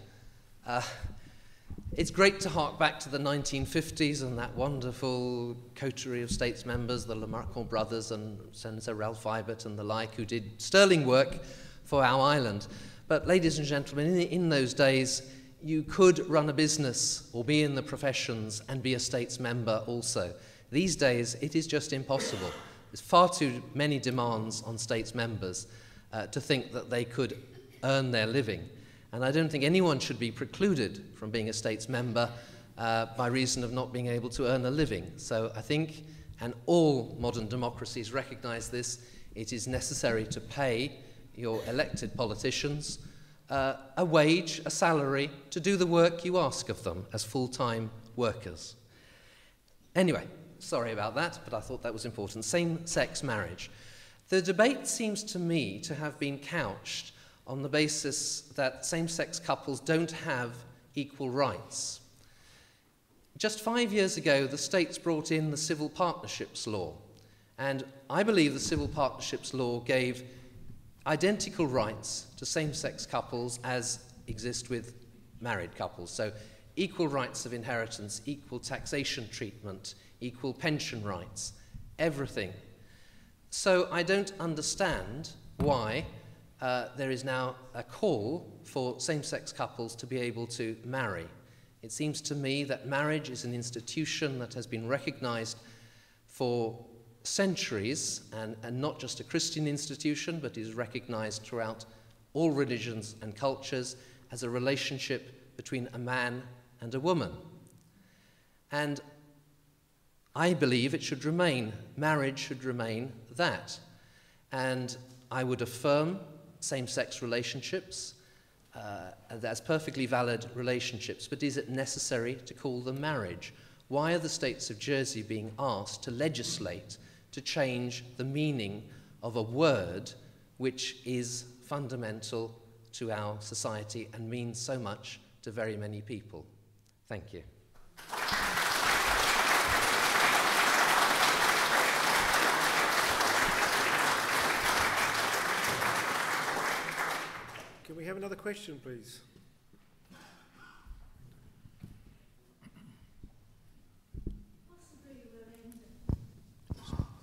It's great to hark back to the 1950s and that wonderful coterie of states members, the Lamarck brothers and Senator Ralph Ibert and the like, who did sterling work for our island. But ladies and gentlemen, in those days, you could run a business or be in the professions and be a states member also. These days, it is just impossible. There's far too many demands on states members to think that they could earn their living. And I don't think anyone should be precluded from being a states member by reason of not being able to earn a living. So I think, and all modern democracies recognize this, it is necessary to pay your elected politicians a wage, a salary, to do the work you ask of them as full-time workers. Anyway, sorry about that, but I thought that was important. Same-sex marriage. The debate seems to me to have been couched on the basis that same-sex couples don't have equal rights. Just 5 years ago, the states brought in the Civil Partnerships Law, and I believe the Civil Partnerships Law gave identical rights to same-sex couples as exist with married couples. So equal rights of inheritance, equal taxation treatment, equal pension rights, everything. So I don't understand why there is now a call for same-sex couples to be able to marry. It seems to me that marriage is an institution that has been recognized for centuries, and not just a Christian institution, but is recognized throughout all religions and cultures as a relationship between a man and a woman. And I believe it should remain, marriage should remain that. And I would affirm same-sex relationships as perfectly valid relationships, but is it necessary to call them marriage? Why are the states of Jersey being asked to legislate to change the meaning of a word which is fundamental to our society and means so much to very many people? Thank you. Can we have another question, please?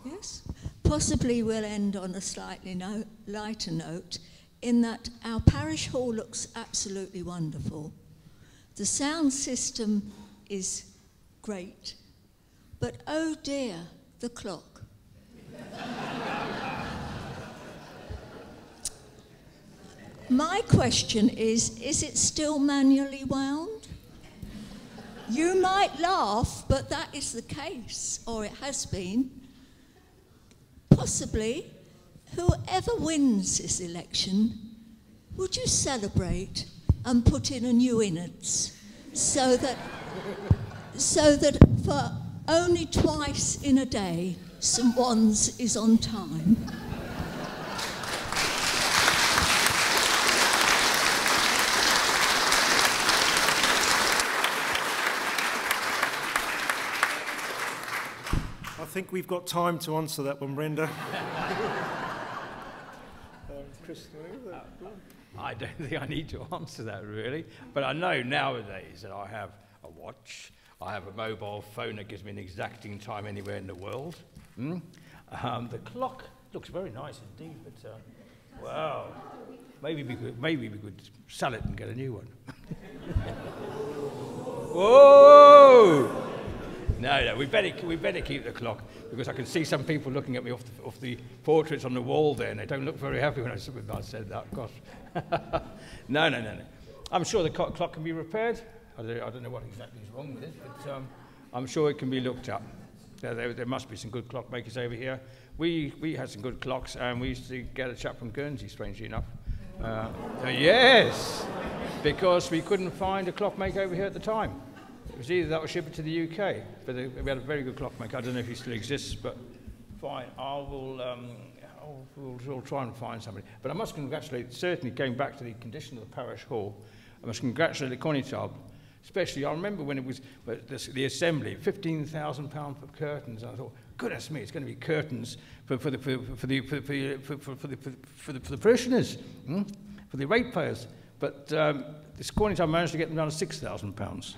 Yes? Possibly we'll end on a slightly lighter note, in that our parish hall looks absolutely wonderful. The sound system is great, but oh dear, the clock. My question is it still manually wound? You might laugh, but that is the case, or it has been. Possibly, whoever wins this election would you celebrate and put in a new innards so that for only twice in a day, St. Owen's is on time? I think we've got time to answer that one, Brenda. Chris, I don't think I need to answer that really, but I know nowadays that I have a watch, I have a mobile phone that gives me an exacting time anywhere in the world. The clock looks very nice indeed, but wow, maybe we could sell it and get a new one. Whoa! No, we better keep the clock, because I can see some people looking at me off the portraits on the wall there, and they don't look very happy when I said that. Gosh. No. I'm sure the clock can be repaired. I don't know what exactly is wrong with it, but I'm sure it can be looked up. There must be some good clockmakers over here. We had some good clocks, and we used to get a chap from Guernsey, strangely enough. Yes, because we couldn't find a clockmaker over here at the time. It was either that or ship it to the UK, but we had a very good clockmaker. I don't know if he still exists, but fine. We'll try and find somebody. But I must congratulate, certainly going back to the condition of the parish hall, I must congratulate the Conitub, especially. I remember when it was the assembly, £15,000 for curtains, and I thought, goodness me, it's going to be curtains for the parishioners, for the ratepayers. But this Conitub managed to get them down to £6,000.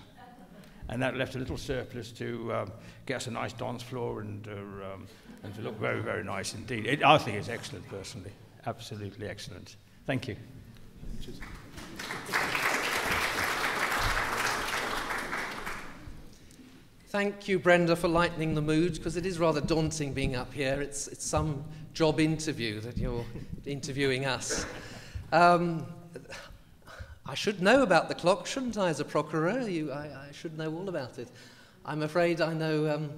And that left a little surplus to get us a nice dance floor and to look very, very nice indeed. I think it's excellent, personally. Absolutely excellent. Thank you. Thank you, Brenda, for lightening the mood, because it is rather daunting being up here. It's some job interview that you're interviewing us. I should know about the clock, shouldn't I, as a procureur? I should know all about it. I'm afraid I know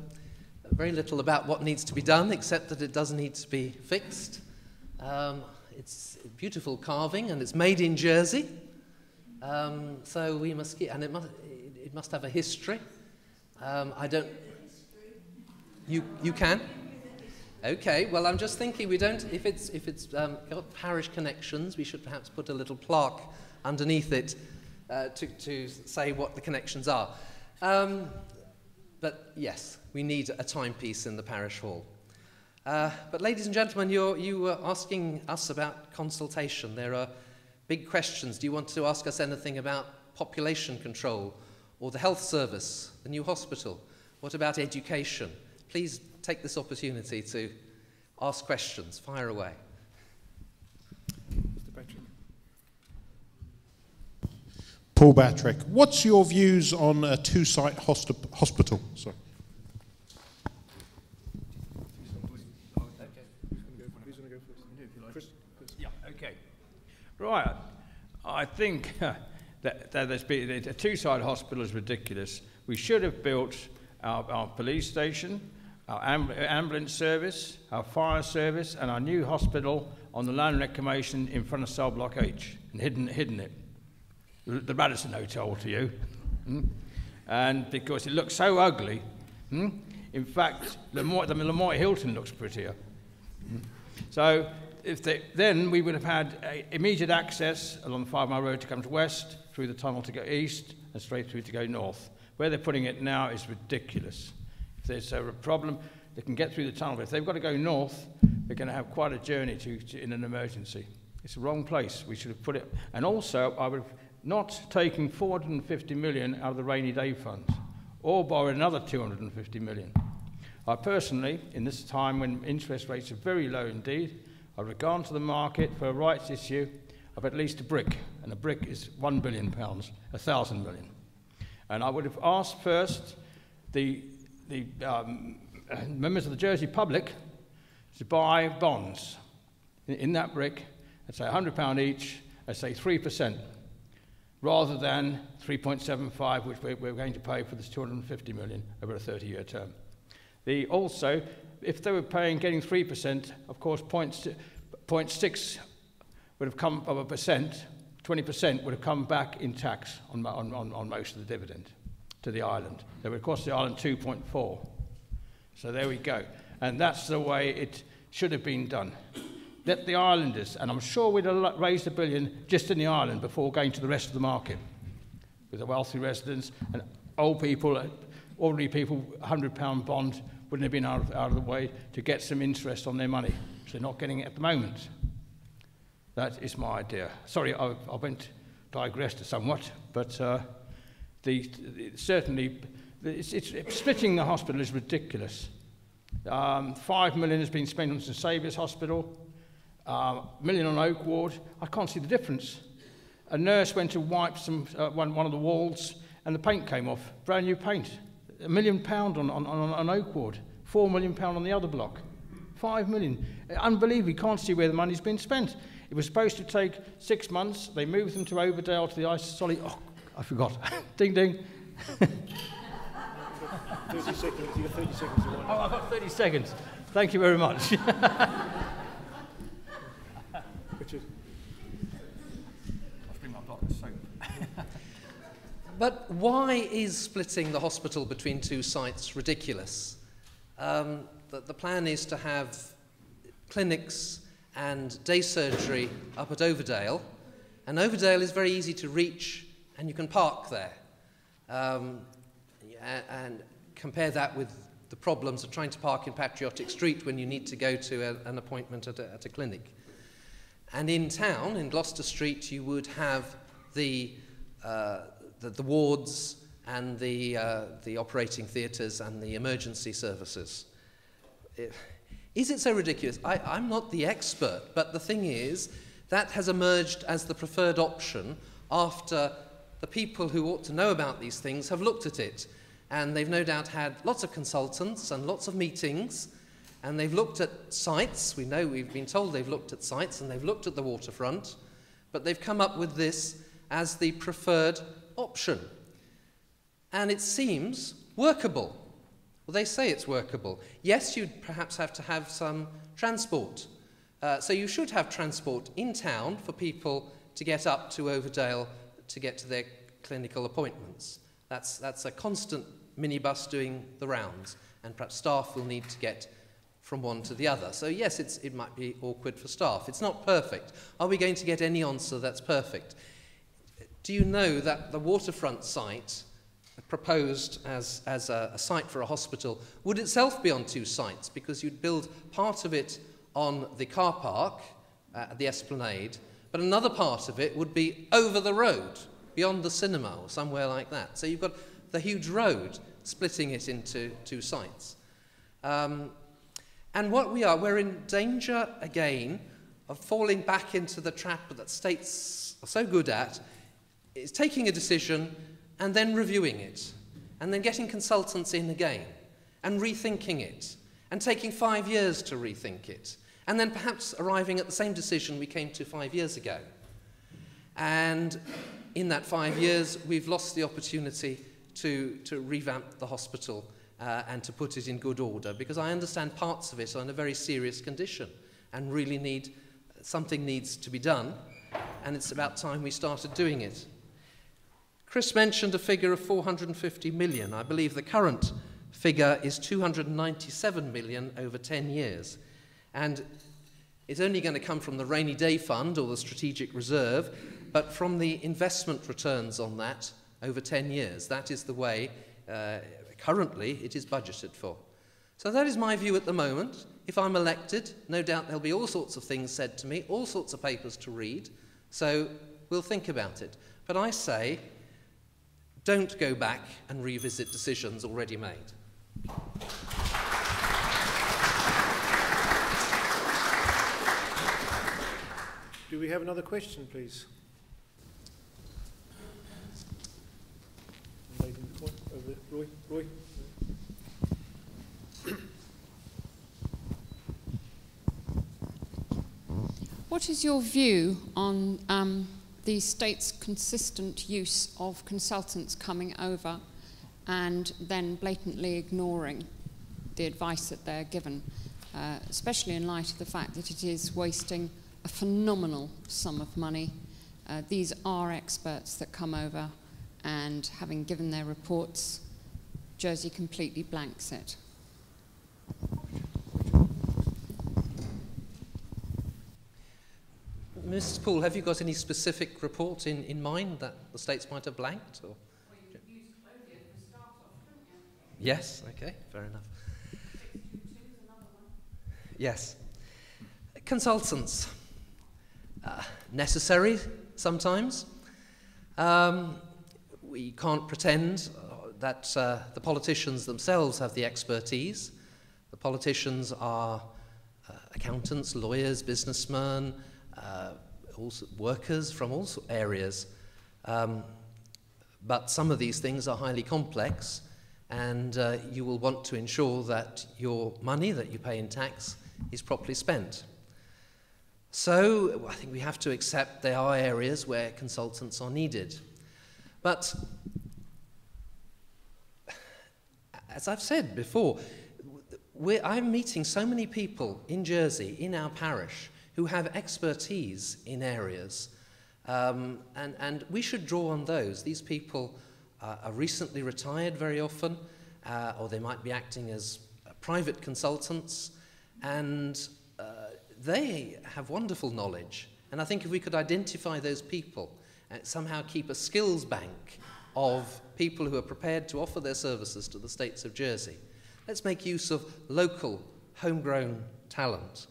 very little about what needs to be done, except that it does need to be fixed. It's beautiful carving, and it's made in Jersey. So we must get, and it must have a history. I don't. You can. Okay. Well, I'm just thinking we don't. If it's got parish connections, we should perhaps put a little plaque underneath it to say what the connections are. But yes, we need a timepiece in the parish hall. But ladies and gentlemen, you were asking us about consultation. There are big questions. Do you want to ask us anything about population control, or the health service, the new hospital? What about education? Please take this opportunity to ask questions. Fire away. Paul Batrick, what's your views on a two-site hospital? Sorry. Yeah, okay. Right. I think that a two-site hospital is ridiculous. We should have built our police station, our ambulance service, our fire service, and our new hospital on the land reclamation in front of cell block H, and hidden it. The Radisson Hotel to you, and because it looks so ugly. In fact, the Lamy Hilton looks prettier. So then we would have had immediate access along the 5 Mile Road to come to west, through the tunnel to go east, and straight through to go north. Where they're putting it now is ridiculous. If there's a problem, they can get through the tunnel. But if they've got to go north, they're going to have quite a journey in an emergency. It's the wrong place. We should have put it. And also, I would have not taken 450 million out of the rainy day funds, or borrowed another 250 million. I personally, in this time when interest rates are very low indeed, I would have gone to the market for a rights issue of at least a brick, and a brick is £1 billion, 1,000 million. And I would have asked first the members of the Jersey public to buy bonds in that brick at say £100 each, at say 3%. Rather than 3.75, which we're going to pay for this 250 million over a 30-year term. If they were getting 3%, of course, 0.6 would have come of a percent, 20% would have come back in tax on most of the dividend to the island. It would cost the island 2.4. So there we go. And that's the way it should have been done. Let the islanders, and I'm sure we'd have raised $1 billion just in the island before going to the rest of the market, with the wealthy residents and old people, ordinary people, £100 bond wouldn't have been out of the way to get some interest on their money. So they're not getting it at the moment. That is my idea. Sorry, I digressed somewhat, but certainly splitting the hospital is ridiculous. $5 million has been spent on St Saviour's Hospital, $1 million on Oak Ward. I can't see the difference. A nurse went to wipe one of the walls and the paint came off, brand new paint. £1 million on Oak Ward, £4 million on the other block, $5 million. Unbelievable, you can't see where the money's been spent. It was supposed to take 6 months. They moved them to Overdale to the Solly. Oh, I forgot. Ding, ding. 30 seconds. You've got 30 seconds. Oh, I've got 30 seconds. Thank you very much. Richard. I'll bring my block of soap. But why is splitting the hospital between two sites ridiculous? The plan is to have clinics and day surgery up at Overdale, and Overdale is very easy to reach, and you can park there. And compare that with the problems of trying to park in Patriotic Street when you need to go to an appointment at a clinic. And in town, in Gloucester Street, you would have the wards and the operating theatres and the emergency services. Is it so ridiculous? I'm not the expert, but the thing is, that has emerged as the preferred option after the people who ought to know about these things have looked at it. And they've no doubt had lots of consultants and lots of meetings, and they've looked at sites. We know, we've been told they've looked at sites, and they've looked at the waterfront, but they've come up with this as the preferred option. And it seems workable. Well, they say it's workable. Yes, you'd perhaps have to have some transport. So you should have transport in town for people to get up to Overdale to get to their clinical appointments. That's a constant minibus doing the rounds, and perhaps staff will need to get from one to the other. So yes, it might be awkward for staff. It's not perfect. Are we going to get any answer that's perfect? Do you know that the waterfront site, proposed as a site for a hospital, would itself be on two sites, because you'd build part of it on the car park at the Esplanade, but another part of it would be over the road, beyond the cinema or somewhere like that. So you've got the huge road splitting it into two sites. And what we're in danger again of falling back into the trap that states are so good at, is taking a decision and then reviewing it, and then getting consultants in again, and rethinking it, and taking 5 years to rethink it, and then perhaps arriving at the same decision we came to 5 years ago. And in that 5 years, we've lost the opportunity to revamp the hospital and to put it in good order, because I understand parts of it are in a very serious condition and really something needs to be done, and it's about time we started doing it. Chris mentioned a figure of 450 million. I believe the current figure is 297 million over 10 years. And it's only going to come from the rainy day fund or the strategic reserve, but from the investment returns on that over 10 years. That is the way currently it is budgeted for. So that is my view at the moment. If I'm elected, no doubt there'll be all sorts of things said to me, all sorts of papers to read, so we'll think about it. But I say, don't go back and revisit decisions already made. Do we have another question, please? Lady in the corner, over there. Roy? What is your view on the state's consistent use of consultants coming over and then blatantly ignoring the advice that they're given, especially in light of the fact that it is wasting a phenomenal sum of money. These are experts that come over, and having given their reports, Jersey completely blanks it. Mrs. Poole, have you got any specific report in mind that the states might have blanked? Or? Yes, okay, fair enough. Yes. Consultants. Necessary sometimes. We can't pretend that the politicians themselves have the expertise. The politicians are accountants, lawyers, businessmen, also workers from all areas. But some of these things are highly complex, and you will want to ensure that your money that you pay in tax is properly spent. So I think we have to accept there are areas where consultants are needed. But as I've said before, I'm meeting so many people in Jersey, in our parish, who have expertise in areas, and we should draw on those. These people are recently retired very often, or they might be acting as private consultants, and they have wonderful knowledge. And I think if we could identify those people and somehow keep a skills bank of people who are prepared to offer their services to the states of Jersey, let's make use of local, homegrown talent.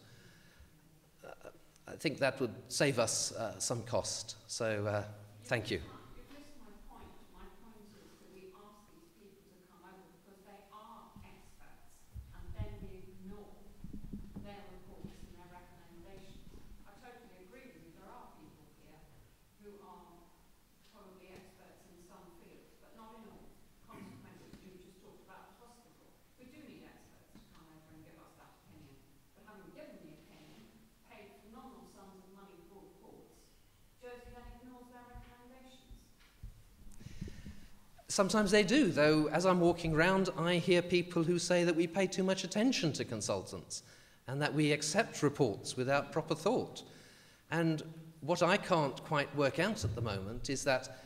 I think that would save us some cost. So thank you. Sometimes they do, though as I'm walking around, I hear people who say that we pay too much attention to consultants and that we accept reports without proper thought. And what I can't quite work out at the moment is that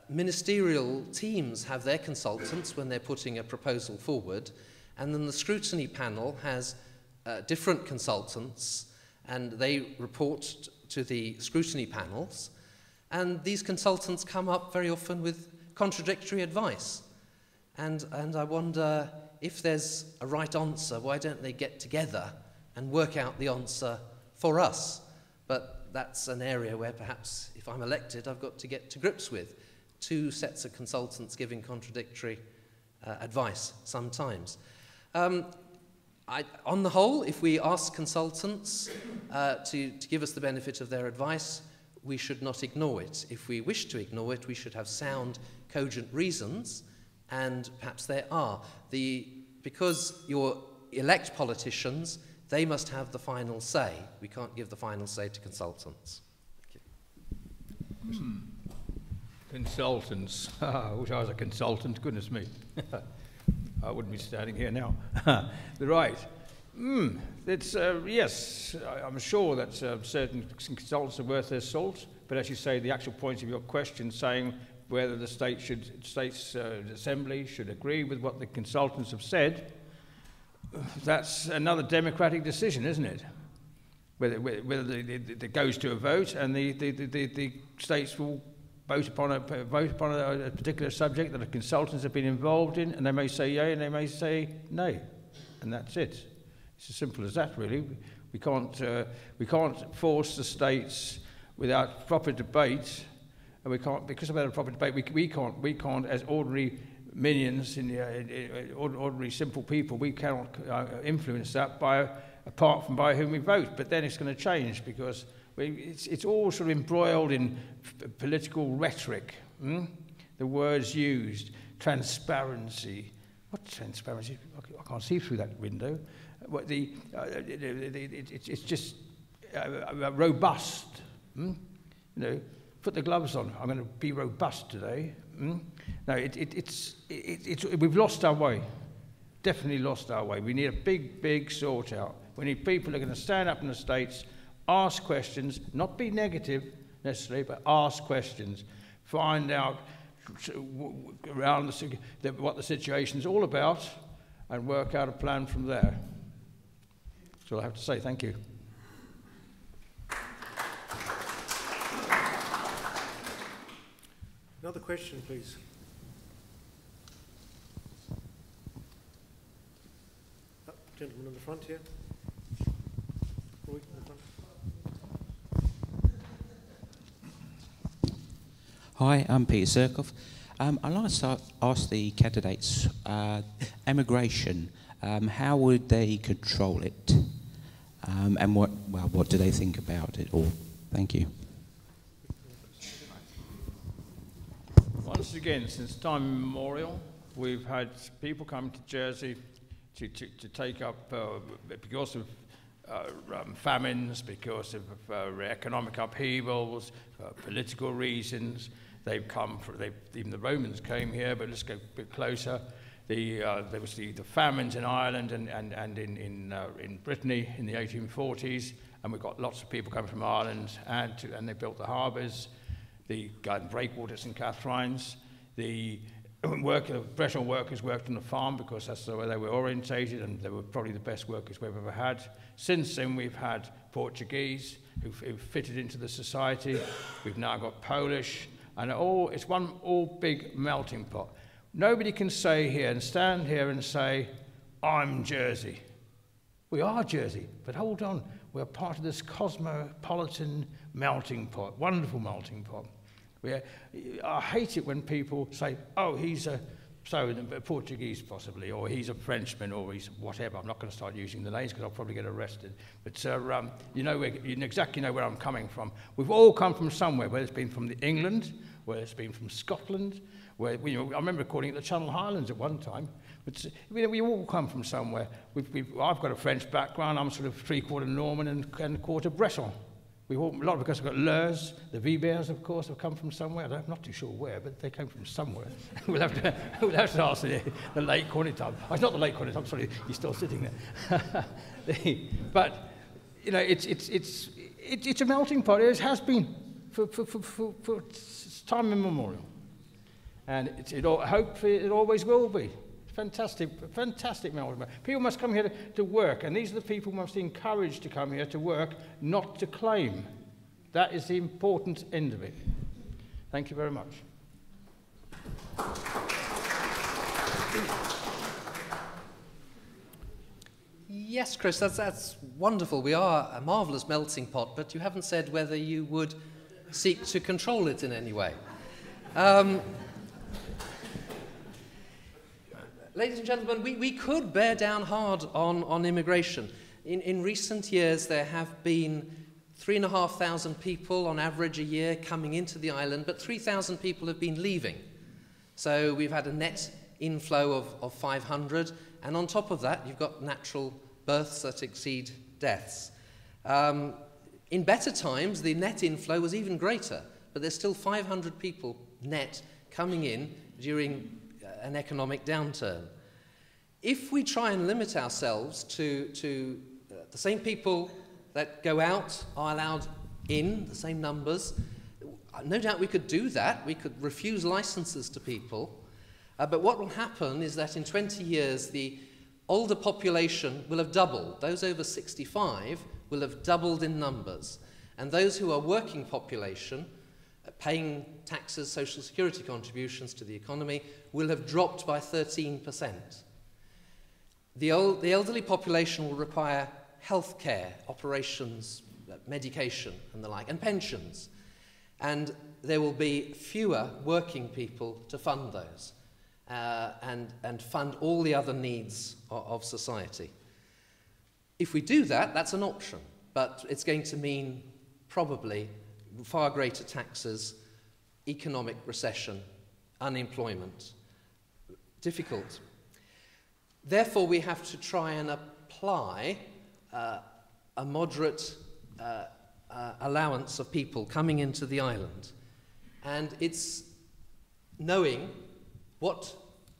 ministerial teams have their consultants when they're putting a proposal forward, and then the scrutiny panel has different consultants, and they report to the scrutiny panels, and these consultants come up very often with contradictory advice. And I wonder, if there's a right answer, why don't they get together and work out the answer for us? But that's an area where perhaps, if I'm elected, I've got to get to grips with. Two sets of consultants giving contradictory advice sometimes. On the whole, if we ask consultants to give us the benefit of their advice, we should not ignore it. If we wish to ignore it, we should have sound, cogent reasons, and perhaps there are. Because you elect politicians, they must have the final say. We can't give the final say to consultants. Thank you. Consultants. I wish I was a consultant, goodness me. I wouldn't be standing here now. Right. It's, yes, I'm sure that certain consultants are worth their salt, but as you say, the actual point of your question, saying whether the States Assembly should agree with what the consultants have said, that's another democratic decision, isn't it? Whether it goes to a vote, and the states will vote upon a particular subject that the consultants have been involved in, and they may say yay and they may say nay, and that's it. It's as simple as that, really. We can't force the states without proper debate, and we can't, because without a proper debate, we can't as ordinary minions, ordinary simple people, we cannot influence that apart from by whom we vote. But then it's going to change, because it's all sort of embroiled in political rhetoric. The words used, transparency. What transparency? I can't see through that window. It's just robust. You know, put the gloves on. I'm going to be robust today. No, we've lost our way. Definitely lost our way. We need a big sort out. We need people who are going to stand up in the States Ask questions, not be negative necessarily, but ask questions. Find out around what the situation's all about and work out a plan from there. That's all I have to say. Thank you. Another question, please. Gentleman in the front here. Roy, in the front. Hi, I'm Peter Serkoff. I'd like to ask the candidates, immigration, how would they control it? And what do they think about it all? Thank you. Once again, since time immemorial, we've had people come to Jersey to take up, because of famines, because of economic upheavals, political reasons. They've come, even the Romans came here, but let's go a bit closer. There was the famines in Ireland and in Brittany in the 1840s, and we've got lots of people coming from Ireland, and they built the harbours, the breakwaters in Catharines. The professional workers worked on the farm because that's the way they were orientated, and they were probably the best workers we've ever had. Since then, we've had Portuguese who've fitted into the society. We've now got Polish, and it's one all big melting pot. Nobody can say here and stand here and say, I'm Jersey. We are Jersey, but hold on, we're part of this cosmopolitan melting pot, wonderful melting pot. I hate it when people say, oh, he's a Portuguese possibly, or he's a Frenchman, or he's whatever. I'm not going to start using the names because I'll probably get arrested. But you exactly know where I'm coming from. We've all come from somewhere, whether it's been from England, whether it's been from Scotland, I remember recording at the Channel Highlands at one time. But we all come from somewhere. I've got a French background. I'm sort of three-quarter Norman and quarter Breton. A lot of us have got Leurs, the Vibers, of course, have come from somewhere. I'm not too sure where, but they came from somewhere. we'll have to ask the late Cornitab. Oh, it's not the late Cornitab, sorry, he's still sitting there. But, it's a melting pot. It has been for time immemorial. And hopefully it always will be. Fantastic melting pot. People must come here to work, and these are the people who must be encouraged to come here to work, not to claim. That is the important end of it. Thank you very much. Yes, Chris, that's wonderful. We are a marvellous melting pot, but you haven't said whether you would seek to control it in any way. Ladies and gentlemen, we could bear down hard on immigration. In recent years, there have been 3,500 people on average a year coming into the island, but 3,000 people have been leaving. So we've had a net inflow of 500, and on top of that, you've got natural births that exceed deaths. In better times, the net inflow was even greater, but there's still 500 people net coming in during an economic downturn. If we try and limit ourselves to the same people that go out are allowed in, the same numbers, no doubt we could do that. We could refuse licenses to people. But what will happen is that in 20 years, the older population will have doubled. Those over 65 will have doubled in numbers. And those who are working population, paying taxes, social security contributions to the economy, will have dropped by 13%. The elderly population will require health care, operations, medication and the like, and pensions. And there will be fewer working people to fund those and fund all the other needs of society. If we do that, that's an option, but it's going to mean probably far greater taxes, economic recession, unemployment. Difficult. Therefore, we have to try and apply a moderate allowance of people coming into the island. And it's knowing what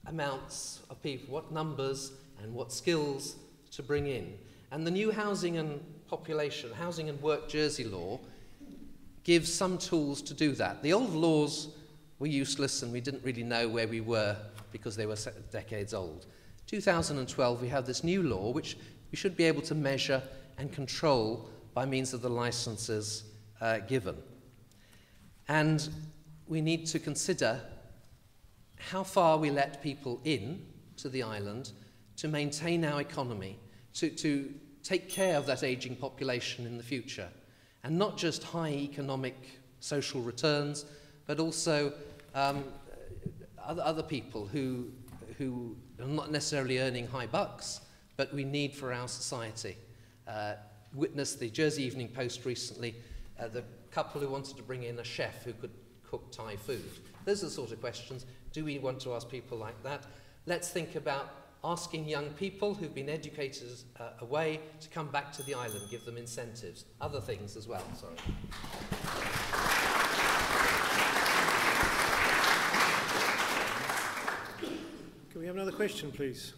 amounts of people, what numbers and what skills to bring in. And the new housing and population, housing and work Jersey law gives some tools to do that. The old laws were useless and we didn't really know where we were because they were decades old. 2012 we have this new law which we should be able to measure and control by means of the licenses given. And we need to consider how far we let people in to the island to maintain our economy, to take care of that ageing population in the future, and not just high economic social returns, but also other people who are not necessarily earning high bucks, but we need for our society. Witnessed the Jersey Evening Post recently, the couple who wanted to bring in a chef who could cook Thai food. Those are the sort of questions. Do we want to ask people like that? Let's think about asking young people who've been educated away to come back to the island, give them incentives. Other things as well, sorry. Can we have another question, please?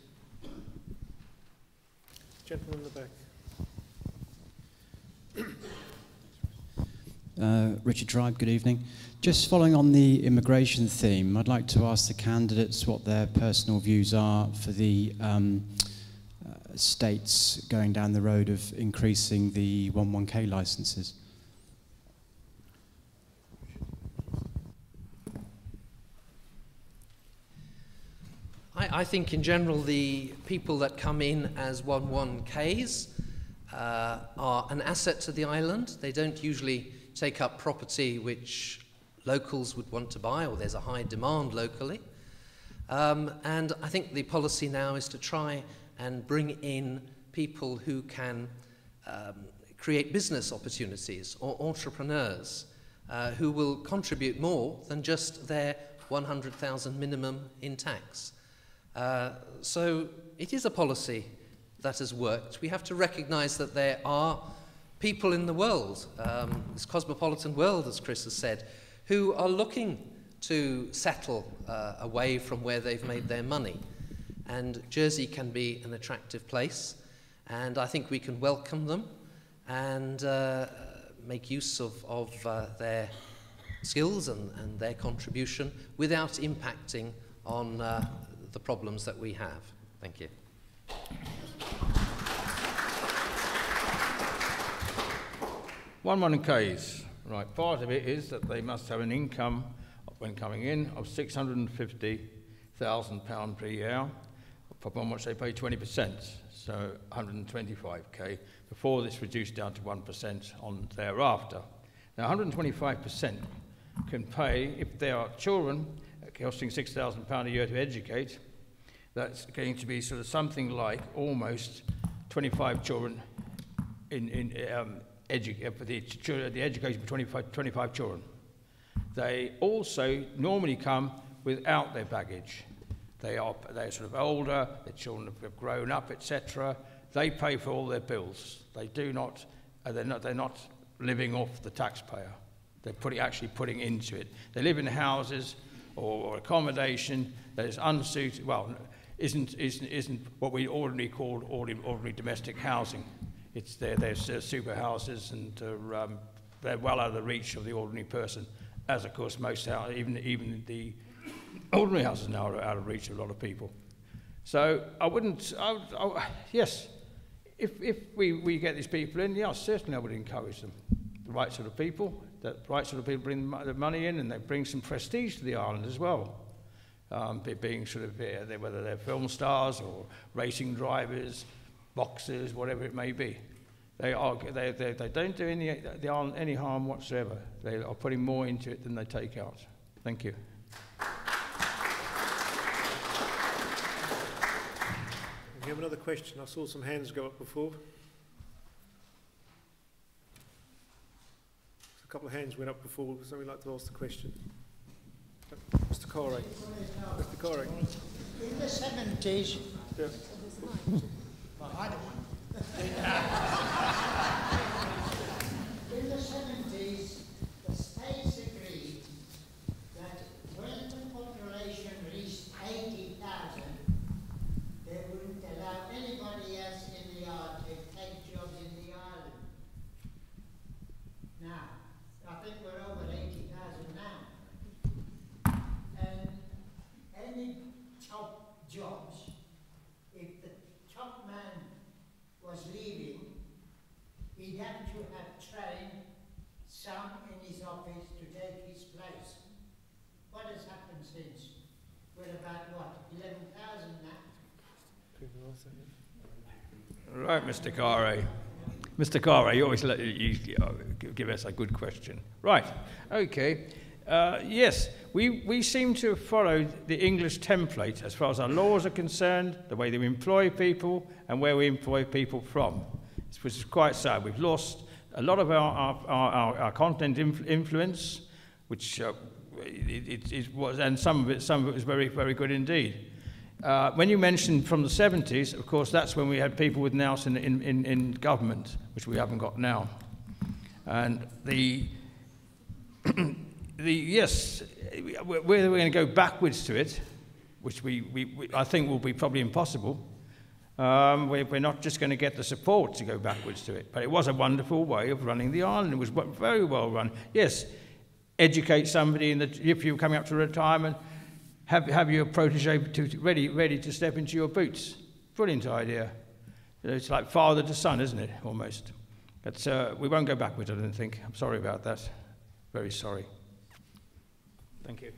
Gentleman in the back. Richard Tribe, good evening. Just following on the immigration theme, I'd like to ask the candidates what their personal views are for the states going down the road of increasing the 11K licenses. I think in general the people that come in as 11Ks are an asset to the island. They don't usually take up property which locals would want to buy, or there's a high demand locally. And I think the policy now is to try and bring in people who can create business opportunities, or entrepreneurs who will contribute more than just their 100,000 minimum in tax. So it is a policy that has worked. We have to recognise that there are people in the world, this cosmopolitan world, as Chris has said, who are looking to settle away from where they've made their money. And Jersey can be an attractive place, and I think we can welcome them and make use of their skills and their contribution without impacting on the problems that we have. Thank you. One Ks, right. Part of it is that they must have an income when coming in of £650,000 per year, upon which they pay 20%, so 125k. Before this reduced down to 1% on thereafter. Now, 125% can pay if there are children costing £6,000 a year to educate. That's going to be sort of something like almost 25 children for the education for 25 children. They also normally come without their baggage. They're sort of older, their children have grown up, etc. They pay for all their bills. They do not, they're not living off the taxpayer. They're actually putting into it. They live in houses or accommodation that is unsuited, well, isn't what we ordinarily call ordinary domestic housing. They're super houses, and they're well out of the reach of the ordinary person, as of course most houses, even the ordinary houses now are out of reach of a lot of people. So yes, if we get these people in, yeah, certainly I would encourage them. The right sort of people, bring the money in, and they bring some prestige to the island as well. Being sort of whether they're film stars or racing drivers, boxers, whatever it may be. They don't do any harm whatsoever. They are putting more into it than they take out. Thank you. We have another question. I saw some hands go up before. A couple of hands went up before. Would somebody like to ask the question? Mr. Corey. Mr. Corey. In the 70s, yeah. In the 70s, the states agreed that when the population reached 80,000, they wouldn't allow anybody else in the yard to take jobs in the island. to have trained some in his office to take his place. What has happened since? We're about, what, 11,000 now? Right, Mr. Carre. Mr. Carre, you always you give us a good question. Right, okay. Yes, we seem to follow the English template as far as our laws are concerned, the way that we employ people, and where we employ people from, which is quite sad. We've lost a lot of our content influence, which it was, and some of it was very, very good indeed. When you mentioned from the 70s, of course, that's when we had people with Nelson in government, which we haven't got now. And yes, whether we're going to go backwards to it, which I think will be probably impossible. We're not just going to get the support to go backwards to it, but it was a wonderful way of running the island. It was very well run. Yes, educate somebody if you're coming up to retirement, have your protege ready to step into your boots. Brilliant idea. It's like father to son, isn't it? Almost. But we won't go backwards, I don't think. I'm sorry about that. Very sorry. Thank you.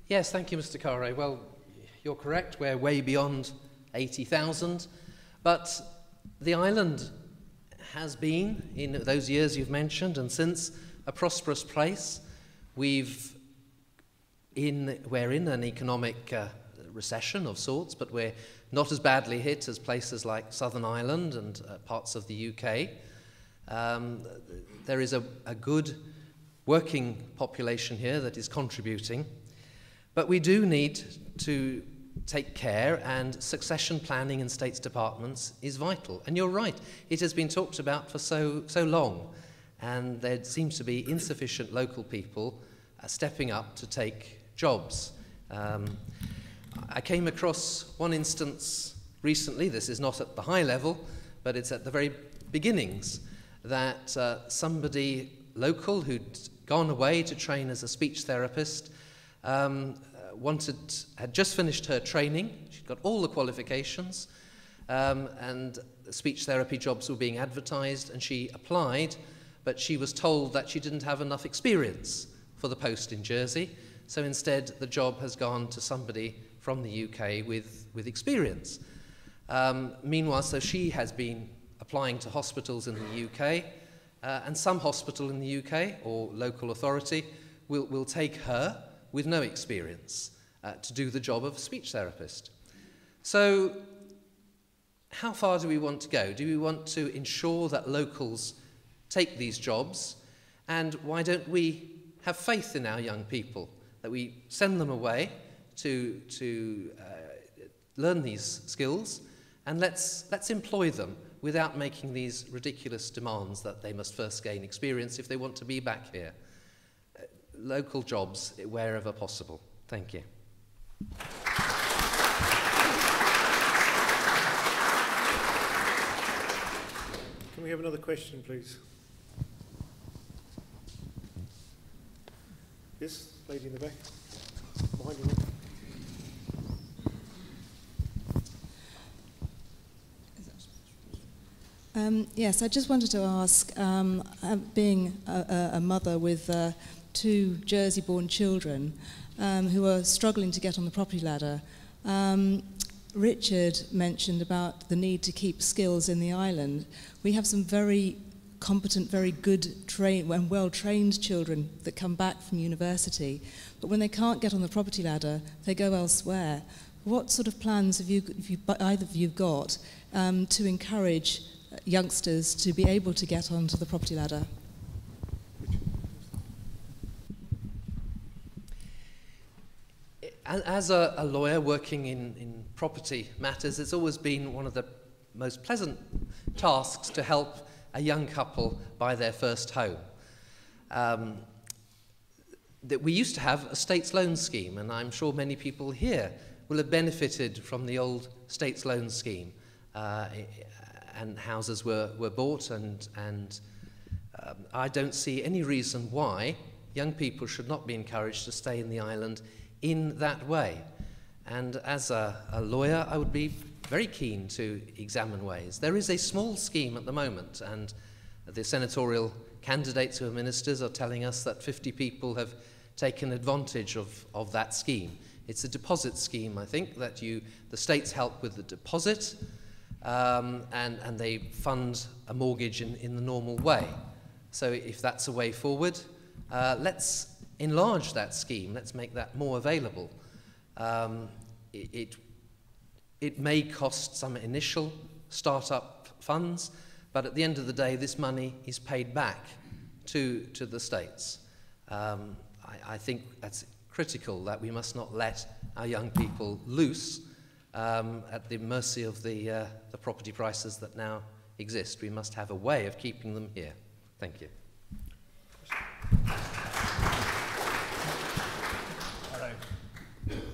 Yes, thank you, Mr. Carre. Well, you're correct. We're way beyond 80,000. But the island has been, in those years you've mentioned, and since, a prosperous place. We're in an economic recession of sorts, but we're not as badly hit as places like Southern Ireland and parts of the UK. There is a good working population here that is contributing, but we do need to take care, and succession planning in states departments is vital. And you're right, it has been talked about for so long, and there seems to be insufficient local people stepping up to take jobs. I came across one instance recently, this is not at the high level, but it's at the very beginnings, that somebody local who'd gone away to train as a speech therapist had just finished her training. She'd got all the qualifications, and speech therapy jobs were being advertised, and she applied, but she was told that she didn't have enough experience for the post in Jersey, so instead the job has gone to somebody from the UK with experience. Meanwhile, so she has been applying to hospitals in the UK, and some hospital in the UK or local authority will take her with no experience to do the job of a speech therapist. So how far do we want to go? Do we want to ensure that locals take these jobs? And why don't we have faith in our young people, that we send them away to learn these skills, and let's employ them without making these ridiculous demands that they must first gain experience if they want to be back here. Local jobs wherever possible. Thank you. Can we have another question, please? Yes, lady in the back, behind you. Yes, I just wanted to ask, being a mother with two Jersey-born children who are struggling to get on the property ladder, Richard mentioned about the need to keep skills in the island. We have some very competent, very good and well-trained children that come back from university, but when they can't get on the property ladder, they go elsewhere. What sort of plans have either of you got to encourage youngsters to be able to get onto the property ladder? As a lawyer working in property matters, it's always been one of the most pleasant tasks to help a young couple buy their first home. That we used to have a states loan scheme, and I'm sure many people here will have benefited from the old states loan scheme. And houses were bought, and I don't see any reason why young people should not be encouraged to stay in the island in that way. And as a lawyer, I would be very keen to examine ways. There is a small scheme at the moment, and the senatorial candidates who are ministers are telling us that 50 people have taken advantage of that scheme. It's a deposit scheme, I think, that the states help with the deposit, and they fund a mortgage in the normal way. So if that's a way forward, let's enlarge that scheme. Let's make that more available. It may cost some initial start-up funds, but at the end of the day, this money is paid back to the states. I think that's critical, that we must not let our young people loose at the mercy of the property prices that now exist. We must have a way of keeping them here. Thank you.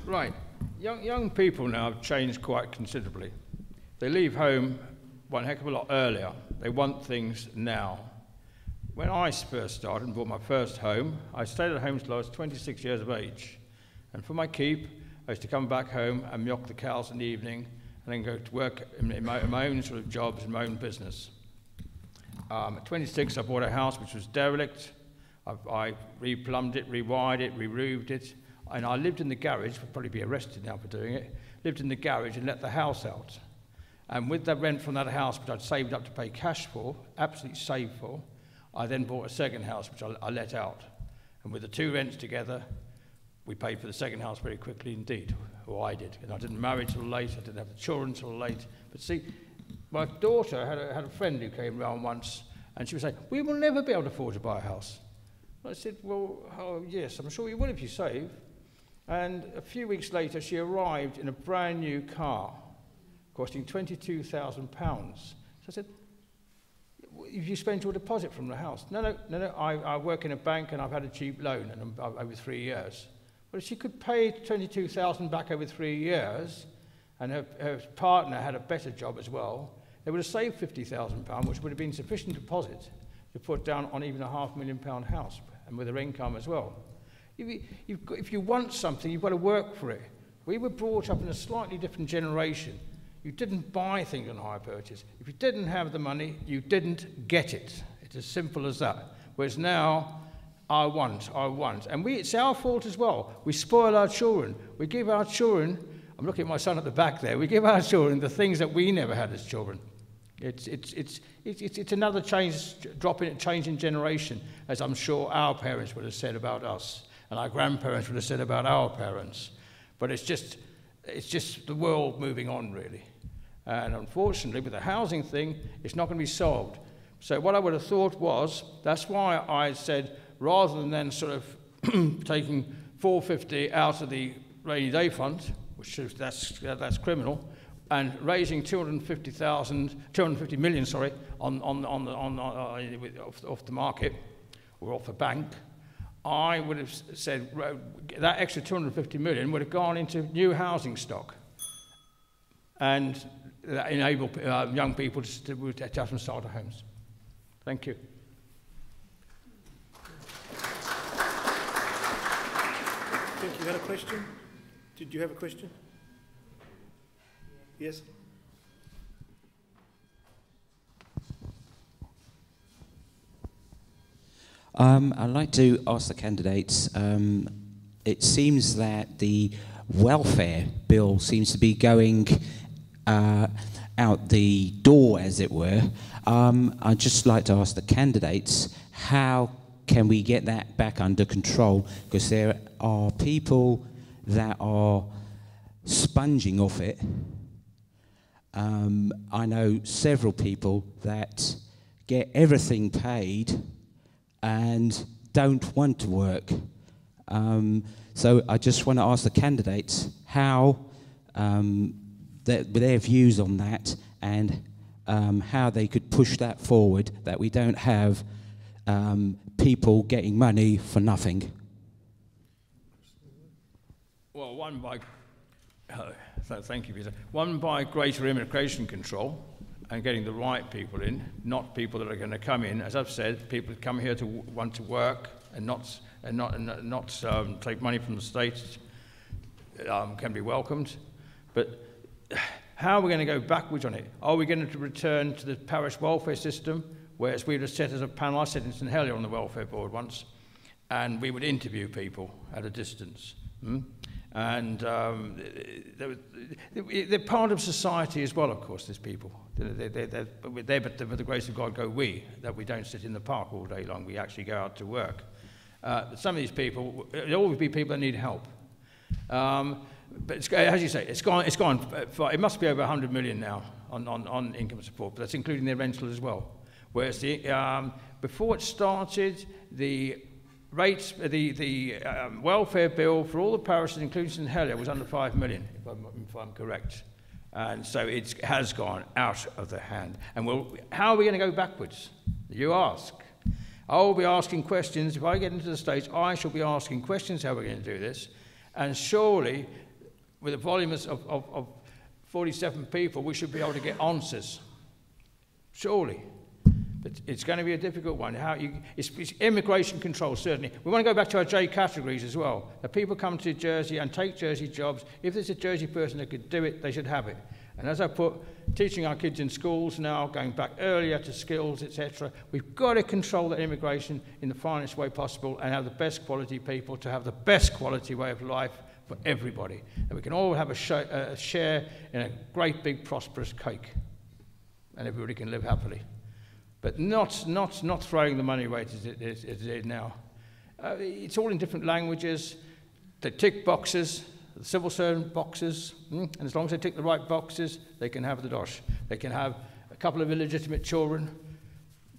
Right. Young people now have changed quite considerably. They leave home one heck of a lot earlier. They want things now. When I first started and bought my first home, I stayed at home until I was 26 years of age. And for my keep, I used to come back home and milk the cows in the evening and then go to work in my own sort of jobs and my own business. At 26, I bought a house which was derelict. I replumbed it, rewired it, re-roofed it, and I lived in the garage. I'd probably be arrested now for doing it. Lived in the garage and let the house out. And with the rent from that house, which I'd saved up to pay cash for, absolutely saved for, I then bought a second house, which I let out. And with the two rents together, we paid for the second house very quickly indeed, or I did. And I didn't marry till late, I didn't have the children till late. But see, my daughter had a friend who came round once, and she was saying, "We will never be able to afford to buy a house." I said, "Well, oh, yes, I'm sure you will if you save." And a few weeks later, she arrived in a brand new car, costing £22,000. So I said, "If you spent your deposit from the house?" No, I work in a bank and I've had a cheap loan and over 3 years. Well, if she could pay £22,000 back over 3 years, and her partner had a better job as well, they would have saved £50,000, which would have been sufficient deposit to put down on even a £500,000 house, and with her income as well. If you want something, you've got to work for it. We were brought up in a slightly different generation. You didn't buy things on hire purchase. If you didn't have the money, you didn't get it. It's as simple as that. Whereas now, I want. And it's our fault as well. We spoil our children. We give our children, I'm looking at my son at the back there, we give our children the things that we never had as children. It's another change in generation, as I'm sure our parents would have said about us, and our grandparents would have said about our parents. But it's just the world moving on, really. And unfortunately, with the housing thing, it's not going to be solved. So what I would have thought was, that's why I said, rather than sort of taking 450 out of the rainy day fund, which is, that's criminal, and raising 250 million, sorry, off the market or off the bank, I would have said that extra 250 million would have gone into new housing stock and enable young people to have some starter homes. Thank you. I think you had a question. Did you have a question? Yes. I'd like to ask the candidates, it seems that the welfare bill seems to be going out the door, as it were. I'd just like to ask the candidates, how can we get that back under control? Because there are people that are sponging off it. I know several people that get everything paid and don't want to work. So I just want to ask the candidates how their views on that, and how they could push that forward, that we don't have people getting money for nothing. Well, thank you, Peter. One, by greater immigration control and getting the right people in, not people that are going to come in. As I've said, people who come here to want to work and not take money from the states can be welcomed. But How are we going to go backwards on it? Are we going to return to the parish welfare system, where we would set as a panel? I sat in St Helier on the welfare board once, and we would interview people at a distance. And they're part of society as well, of course, these people. They're but with the grace of God go we, that we don't sit in the park all day long, we actually go out to work. Some of these people, there'll always be people that need help. But it's, as you say, it's gone, it must be over 100 million now on income support, but that's including their rental as well. Whereas before it started, the rates, the welfare bill for all the parishes, including St Helier, was under 5 million, if I'm correct. And so it has gone out of the hand. And how are we going to go backwards? You ask. I will be asking questions. If I get into the stage, I shall be asking questions how we're going to do this. And surely, with a volume of 47 people, we should be able to get answers. Surely. But it's going to be a difficult one. It's immigration control, certainly. We want to go back to our J categories as well. That people come to Jersey and take Jersey jobs. If there's a Jersey person that could do it, they should have it. And as I put, teaching our kids in schools now, going back earlier to skills, etc., we've got to control that immigration in the finest way possible and have the best quality people to have the best quality way of life for everybody. And we can all have a share in a great big prosperous cake. And everybody can live happily. But not throwing the money away as it is now. It's all in different languages. They tick boxes, the civil servant boxes, and as long as they tick the right boxes, they can have the dosh. They can have a couple of illegitimate children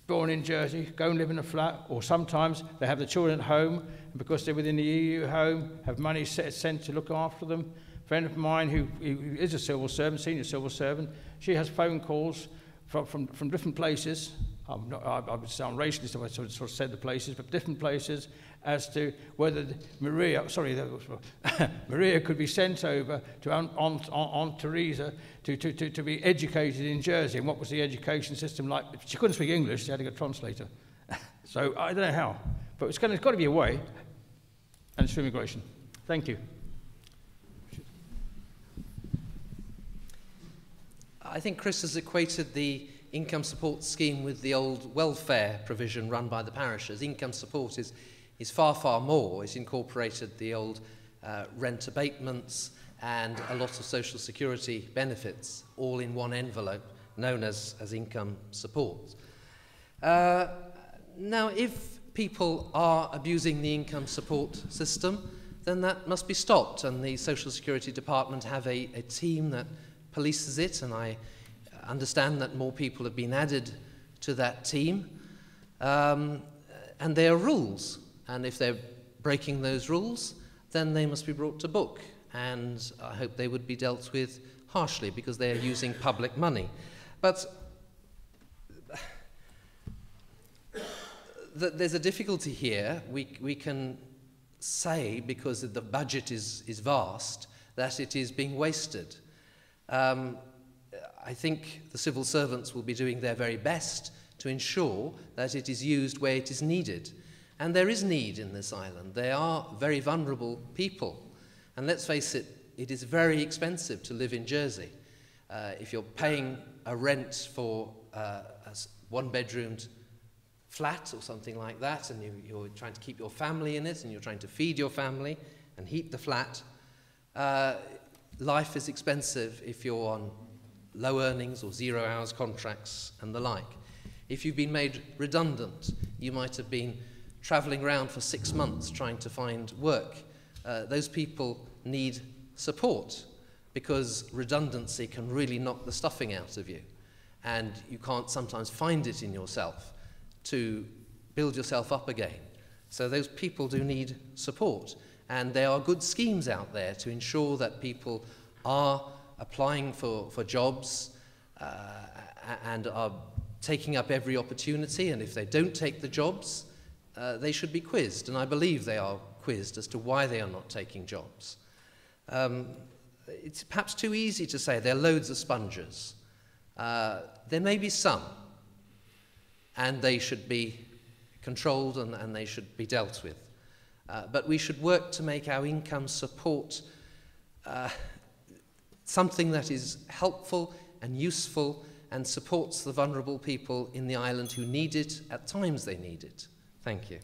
born in Jersey, go and live in a flat, or sometimes they have the children at home, and because they're within the EU home, have money sent to look after them. A friend of mine who is a civil servant, senior civil servant, she has phone calls from different places. I would sound racist if I sort of said the places, but different places as to whether Maria could be sent over to Aunt Teresa to be educated in Jersey. And what was the education system like? She couldn't speak English, she had to get a translator. So I don't know how, but it's got to be a way, and it's for immigration. Thank you. I think Chris has equated the income support scheme with the old welfare provision run by the parishes. Income support is far, far more. It's incorporated the old rent abatements and a lot of social security benefits all in one envelope known as income support. Now, if people are abusing the income support system, then that must be stopped, and the Social Security Department have a team that polices it, and I understand that more people have been added to that team. And there are rules, and if they're breaking those rules, then they must be brought to book, and I hope they would be dealt with harshly because they are using public money. But there's a difficulty here. We can say, because the budget is vast, that it is being wasted. I think the civil servants will be doing their very best to ensure that it is used where it is needed. And there is need in this island. They are very vulnerable people. And let's face it, it is very expensive to live in Jersey. If you're paying a rent for a one-bedroomed flat or something like that, and you're trying to keep your family in it, and you're trying to feed your family and heat the flat, life is expensive if you're on low earnings or 0 hours contracts and the like. If you've been made redundant, you might have been travelling around for 6 months trying to find work. Those people need support because redundancy can really knock the stuffing out of you, and you can't sometimes find it in yourself to build yourself up again. So those people do need support, and there are good schemes out there to ensure that people are applying for jobs and are taking up every opportunity, and if they don't take the jobs, they should be quizzed, and I believe they are quizzed as to why they are not taking jobs. It's perhaps too easy to say there are loads of spongers. There may be some, and they should be controlled and they should be dealt with. But we should work to make our income support something that is helpful and useful and supports the vulnerable people in the island who need it at times they need it. Thank you.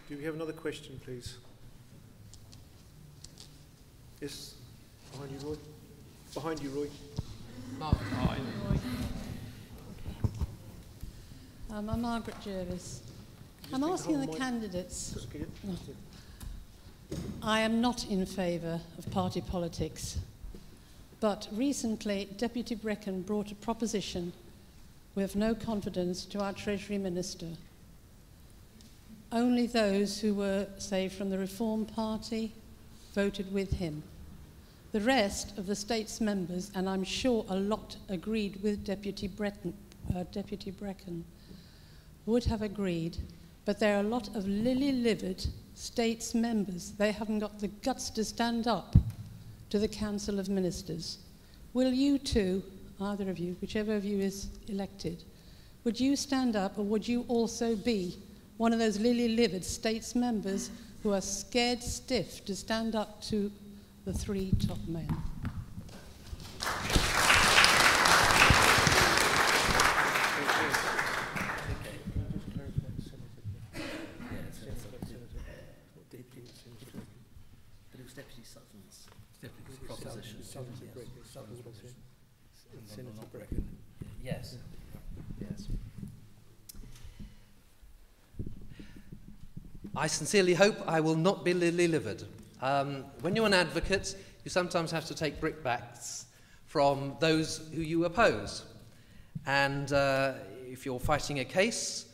Do we have another question, please? Yes, behind you, Roy. Behind you, Roy. Mark. I'm Margaret Jervis. I'm asking the candidates. I am not in favour of party politics, but recently Deputy Brecken brought a proposition with no confidence to our Treasury Minister. Only those who were, say, from the Reform Party voted with him. The rest of the state's members, and I'm sure a lot agreed with Deputy Brecken, would have agreed, but there are a lot of lily-livered states members. They haven't got the guts to stand up to the Council of Ministers. Will you two, either of you, whichever of you is elected, would you stand up, or would you also be one of those lily-livered states members who are scared stiff to stand up to the three top men? Yes. Yes. I sincerely hope I will not be lily-livered. When you're an advocate, you sometimes have to take brickbats from those who you oppose. And if you're fighting a case,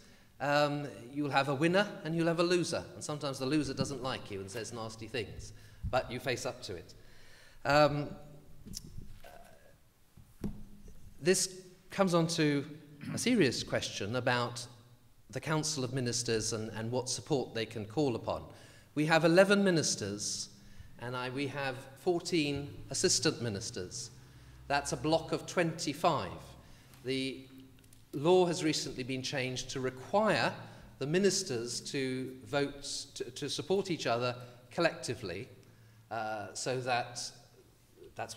you'll have a winner and you'll have a loser. And sometimes the loser doesn't like you and says nasty things, but you face up to it. This comes on to a serious question about the Council of Ministers and what support they can call upon. We have 11 ministers and we have 14 assistant ministers. That's a block of 25. The law has recently been changed to require the ministers to vote, to support each other collectively, so that's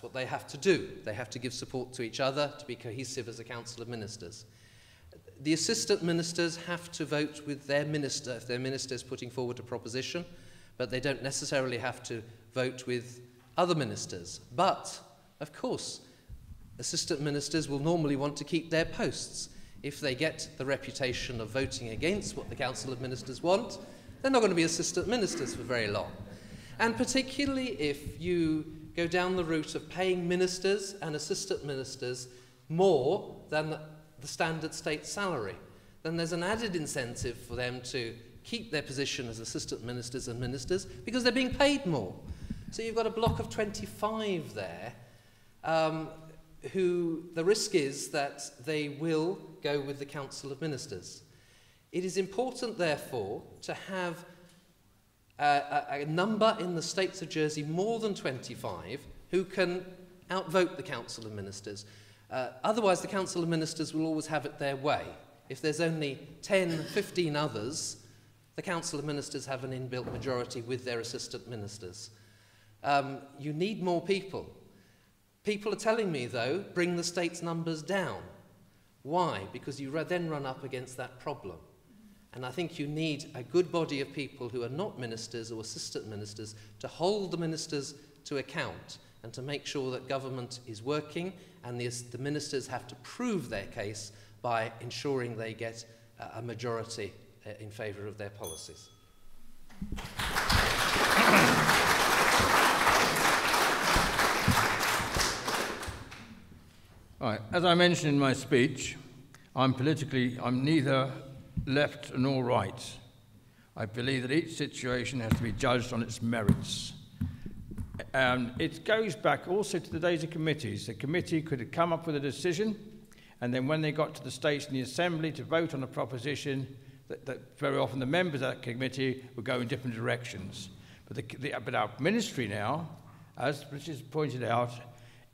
what they have to do. They have to give support to each other to be cohesive as a Council of Ministers. The assistant ministers have to vote with their minister if their minister is putting forward a proposition, but they don't necessarily have to vote with other ministers. But, of course, assistant ministers will normally want to keep their posts. If they get the reputation of voting against what the Council of Ministers want, they're not going to be assistant ministers for very long. And particularly if you go down the route of paying ministers and assistant ministers more than the standard state salary, then there's an added incentive for them to keep their position as assistant ministers and ministers because they're being paid more. So you've got a block of 25 there who the risk is that they will go with the Council of Ministers. It is important, therefore, to have a number in the states of Jersey, more than 25, who can outvote the Council of Ministers. Otherwise, the Council of Ministers will always have it their way. If there's only 10, 15 others, the Council of Ministers have an inbuilt majority with their assistant ministers. You need more people. People are telling me, though, bring the state's numbers down. Why? Because you then run up against that problem. And I think you need a good body of people who are not ministers or assistant ministers to hold the ministers to account and to make sure that government is working, and the ministers have to prove their case by ensuring they get a majority in favour of their policies. Right. As I mentioned in my speech, I'm neither left nor right. I believe that each situation has to be judged on its merits. It goes back also to the days of committees. The committee could have come up with a decision, and then when they got to the states and the assembly to vote on a proposition, that very often the members of that committee would go in different directions. But our ministry now, as Richard pointed out,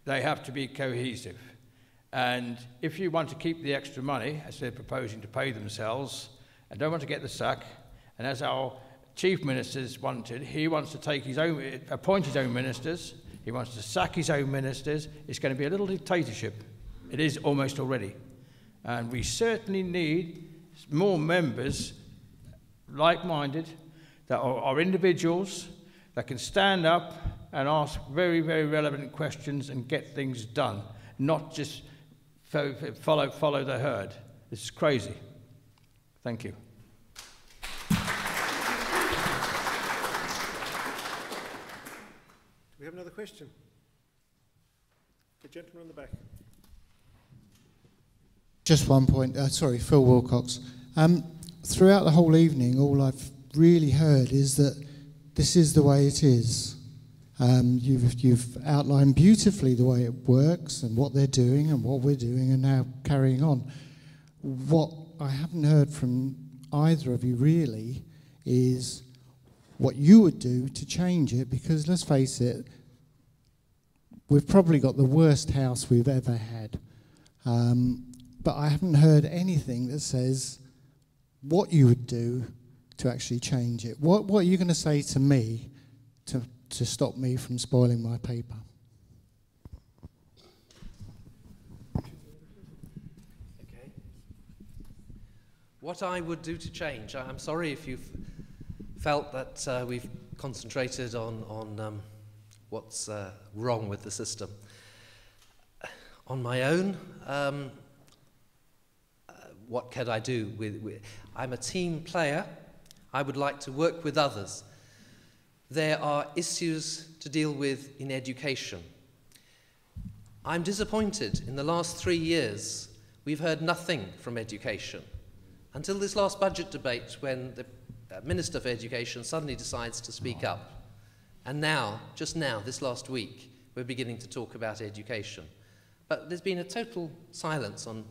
they have to be cohesive. And if you want to keep the extra money, as they're proposing to pay themselves, I don't want to get the sack. And as our chief ministers wanted, he wants to take his own, appoint his own ministers. He wants to sack his own ministers. It's going to be a little dictatorship. It is almost already. And we certainly need more members, like-minded, that are individuals, that can stand up and ask very, very relevant questions and get things done, not just follow the herd. This is crazy. Thank you. Do we have another question? The gentleman on the back. Just one point. Sorry, Phil Wilcox. Throughout the whole evening, all I've really heard is that this is the way it is. You've outlined beautifully the way it works and what they're doing and what we're doing and now carrying on. What I haven't heard from either of you really is what you would do to change it, because let's face it, we've probably got the worst house we've ever had. But I haven't heard anything that says what you would do to actually change it. What are you going to say to me to stop me from spoiling my paper? Okay. What I would do to change, I'm sorry if you've felt that we've concentrated on what's wrong with the system. On my own, what can I do? I'm a team player. I would like to work with others. There are issues to deal with in education. I'm disappointed. In the last 3 years, we've heard nothing from education. Until this last budget debate, when the Minister for Education suddenly decides to speak up. And now, just now, this last week, we're beginning to talk about education. But there's been a total silence on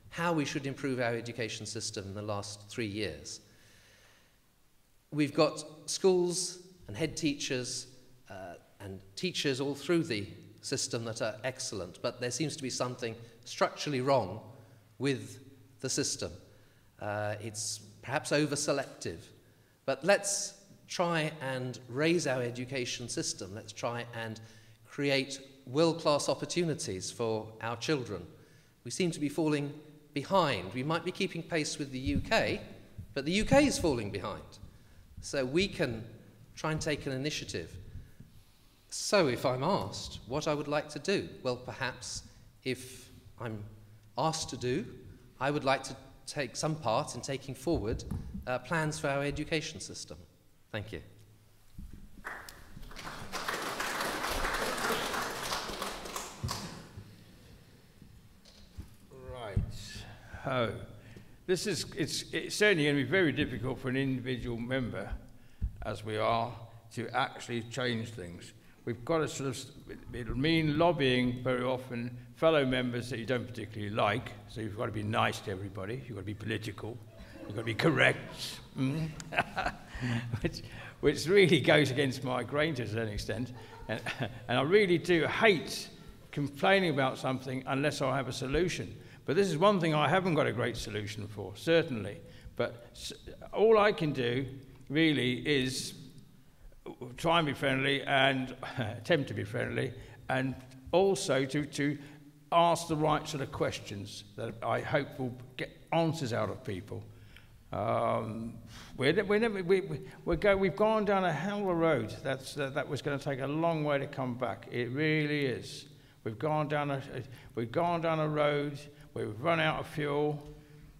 how we should improve our education system in the last 3 years. We've got schools and head teachers and teachers all through the system that are excellent, but there seems to be something structurally wrong with the system. It's perhaps over-selective, but let's try and raise our education system. Let's try and create world-class opportunities for our children. We seem to be falling behind. We might be keeping pace with the UK, but the UK is falling behind. So we can try and take an initiative. So if I'm asked what I would like to do, well, perhaps if I'm asked to do, I would like to take some part in taking forward plans for our education system. Thank you. Oh, it's certainly going to be very difficult for an individual member, as we are, to actually change things. We've got to sort of, it'll mean lobbying very often fellow members that you don't particularly like, so you've got to be nice to everybody, you've got to be political, you've got to be correct, which really goes against my grain to a certain extent, and I really do hate complaining about something unless I have a solution. But this is one thing I haven't got a great solution for, certainly. But all I can do, really, is try and be friendly and attempt to be friendly, and also to ask the right sort of questions that I hope will get answers out of people. We've gone down a hell of a road. That was going to take a long way to come back. It really is. We've gone down a road. We've run out of fuel.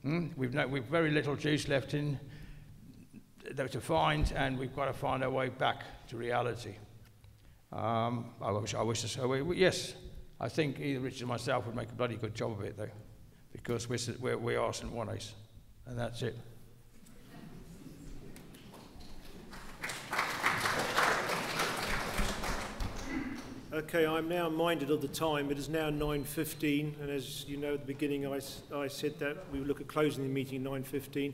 We've very little juice left in to find, and we've got to find our way back to reality. Yes, I think either Richard or myself would make a bloody good job of it, though, because we are St. Juanes, and that's it. Okay, I'm now minded of the time. It is now 9:15, and as you know, at the beginning I said that we would look at closing the meeting at 9:15.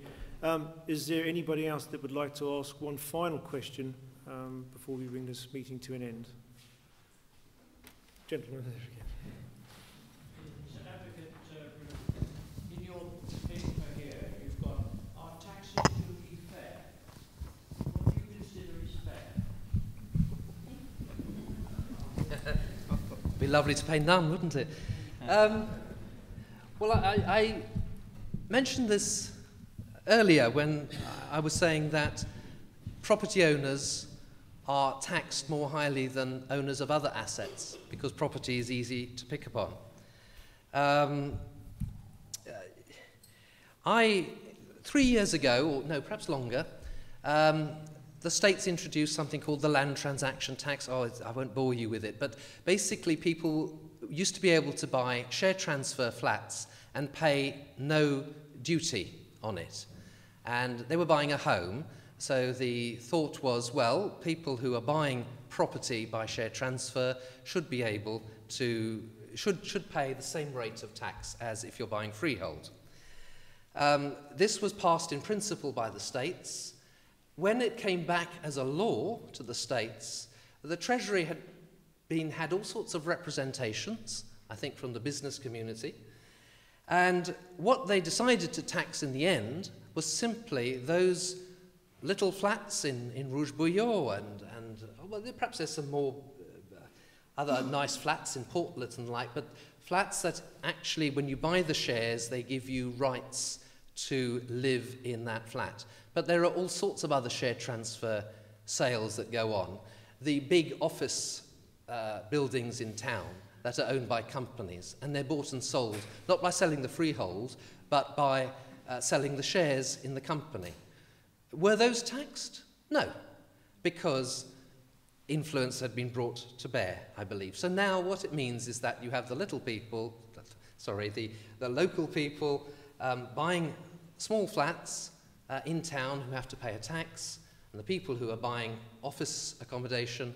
Is there anybody else that would like to ask one final question before we bring this meeting to an end? Gentlemen, there again. Mr. Advocate, in your paper here, you've got our taxes be lovely to pay none, wouldn't it? Well, I mentioned this earlier when I was saying that property owners are taxed more highly than owners of other assets because property is easy to pick upon. 3 years ago, or no, perhaps longer, the states introduced something called the land transaction tax. Oh, I won't bore you with it, but basically people used to be able to buy share transfer flats and pay no duty on it. And they were buying a home, so the thought was, well, people who are buying property by share transfer should be able to, should pay the same rate of tax as if you're buying freehold. This was passed in principle by the states. When it came back as a law to the states, the Treasury had all sorts of representations, I think from the business community, and what they decided to tax in the end was simply those little flats in Rouge Bouillon and well, perhaps there's some more other nice flats in Portlet and the like, but flats that actually, when you buy the shares, they give you rights to live in that flat. But there are all sorts of other share transfer sales that go on. The big office buildings in town that are owned by companies, and they're bought and sold, not by selling the freehold, but by selling the shares in the company. Were those taxed? No, because influence had been brought to bear, I believe. So now what it means is that you have the little people, sorry, the local people buying small flats in town who have to pay a tax, and the people who are buying office accommodation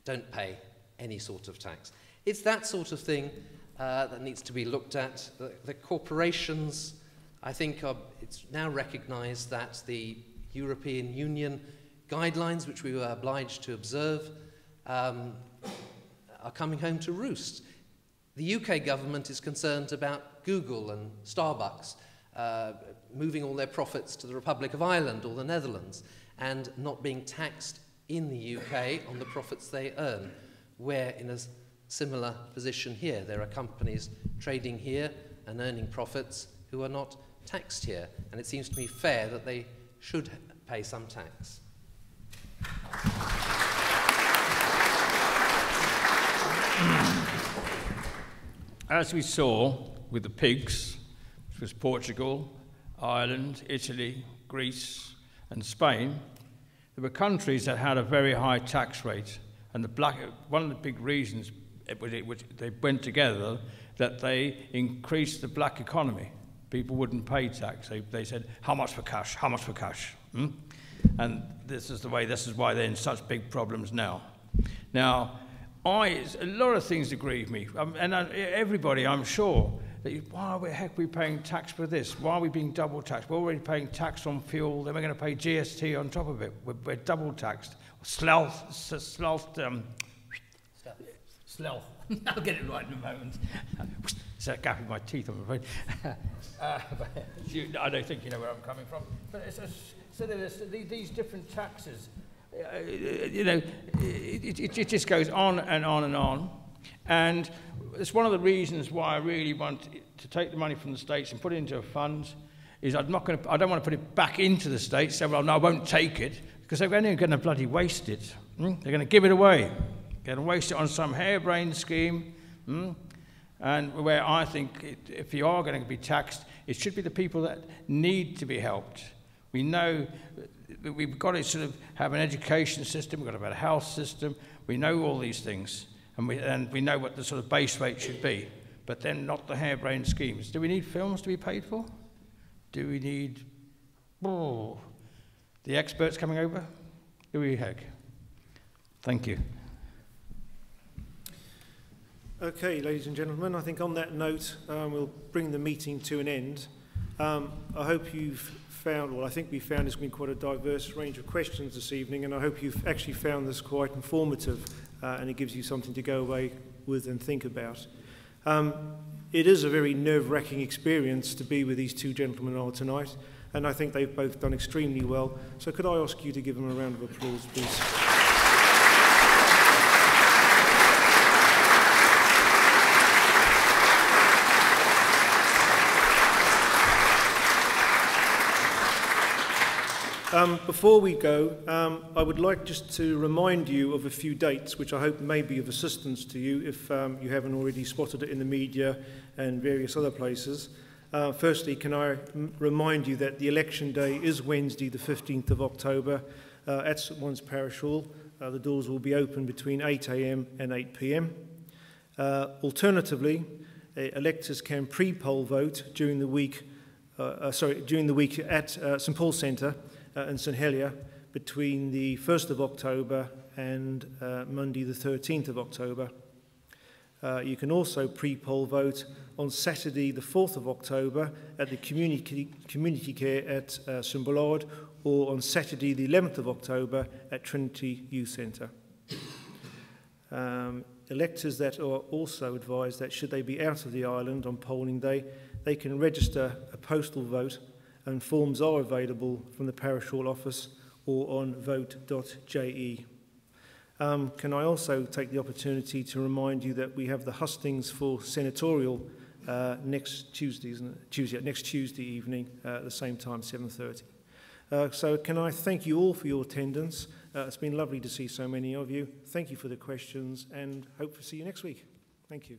don't pay any sort of tax. It's that sort of thing that needs to be looked at. The corporations, I think, it's now recognised that the European Union guidelines, which we were obliged to observe, are coming home to roost. The UK government is concerned about Google and Starbucks moving all their profits to the Republic of Ireland or the Netherlands and not being taxed in the UK on the profits they earn. We're in a similar position here. There are companies trading here and earning profits who are not taxed here, and it seems to me fair that they should pay some tax. As we saw with the pigs, which was Portugal, Ireland, Italy, Greece, and Spain, there were countries that had a very high tax rate, and one of the big reasons which they went together, that they increased the black economy. People wouldn't pay tax. They said, how much for cash? How much for cash? And this is why they're in such big problems now. Now, a lot of things grieve me, and everybody, I'm sure, why the heck are we paying tax for this? Why are we being double taxed? We're already paying tax on fuel, then we're going to pay GST on top of it. We're double taxed. Slough. I'll get it right in a moment. It's a gap in my teeth, I'm afraid. I don't think you know where I'm coming from. But so there's these different taxes. It just goes on and on and on. And it's one of the reasons why I really want to take the money from the states and put it into a fund. Is I don't want to put it back into the states. Say, well, no, I won't take it, because they're only going to bloody waste it. They're going to give it away. They're going to waste it on some harebrained scheme. And where I think if you are going to be taxed, it should be the people that need to be helped. We know that we've got to sort of have an education system, we've got to have a health system, we know all these things, and we know what the sort of base rate should be, but then not the harebrained schemes. Do we need films to be paid for? Do we need the experts coming over? Do we heck? Thank you. Okay, ladies and gentlemen, I think on that note, we'll bring the meeting to an end. I hope you've found, well, I think we found there's been quite a diverse range of questions this evening, and I hope you've actually found this quite informative, and it gives you something to go away with and think about. It is a very nerve-wracking experience to be with these two gentlemen all tonight, and I think they've both done extremely well. So could I ask you to give them a round of applause, please? Before we go, I would like just to remind you of a few dates which I hope may be of assistance to you if you haven't already spotted it in the media and various other places. Firstly, can I remind you that the election day is Wednesday, the 15th of October at St Owen's Parish Hall. The doors will be open between 8 a.m. and 8 p.m. Alternatively, electors can pre-poll vote during the week at St Paul's Centre in St Helier between the 1st of October and Monday the 13th of October. You can also pre-poll vote on Saturday the 4th of October at the community care at St Bullard, or on Saturday the 11th of October at Trinity Youth Centre. Electors that are also advised that should they be out of the island on polling day, they can register a postal vote, and forms are available from the Parish Hall office or on vote.je. Can I also take the opportunity to remind you that we have the hustings for senatorial next Tuesday, isn't it? Next Tuesday evening at the same time, 7:30. So can I thank you all for your attendance. It's been lovely to see so many of you. Thank you for the questions, and hope to see you next week. Thank you.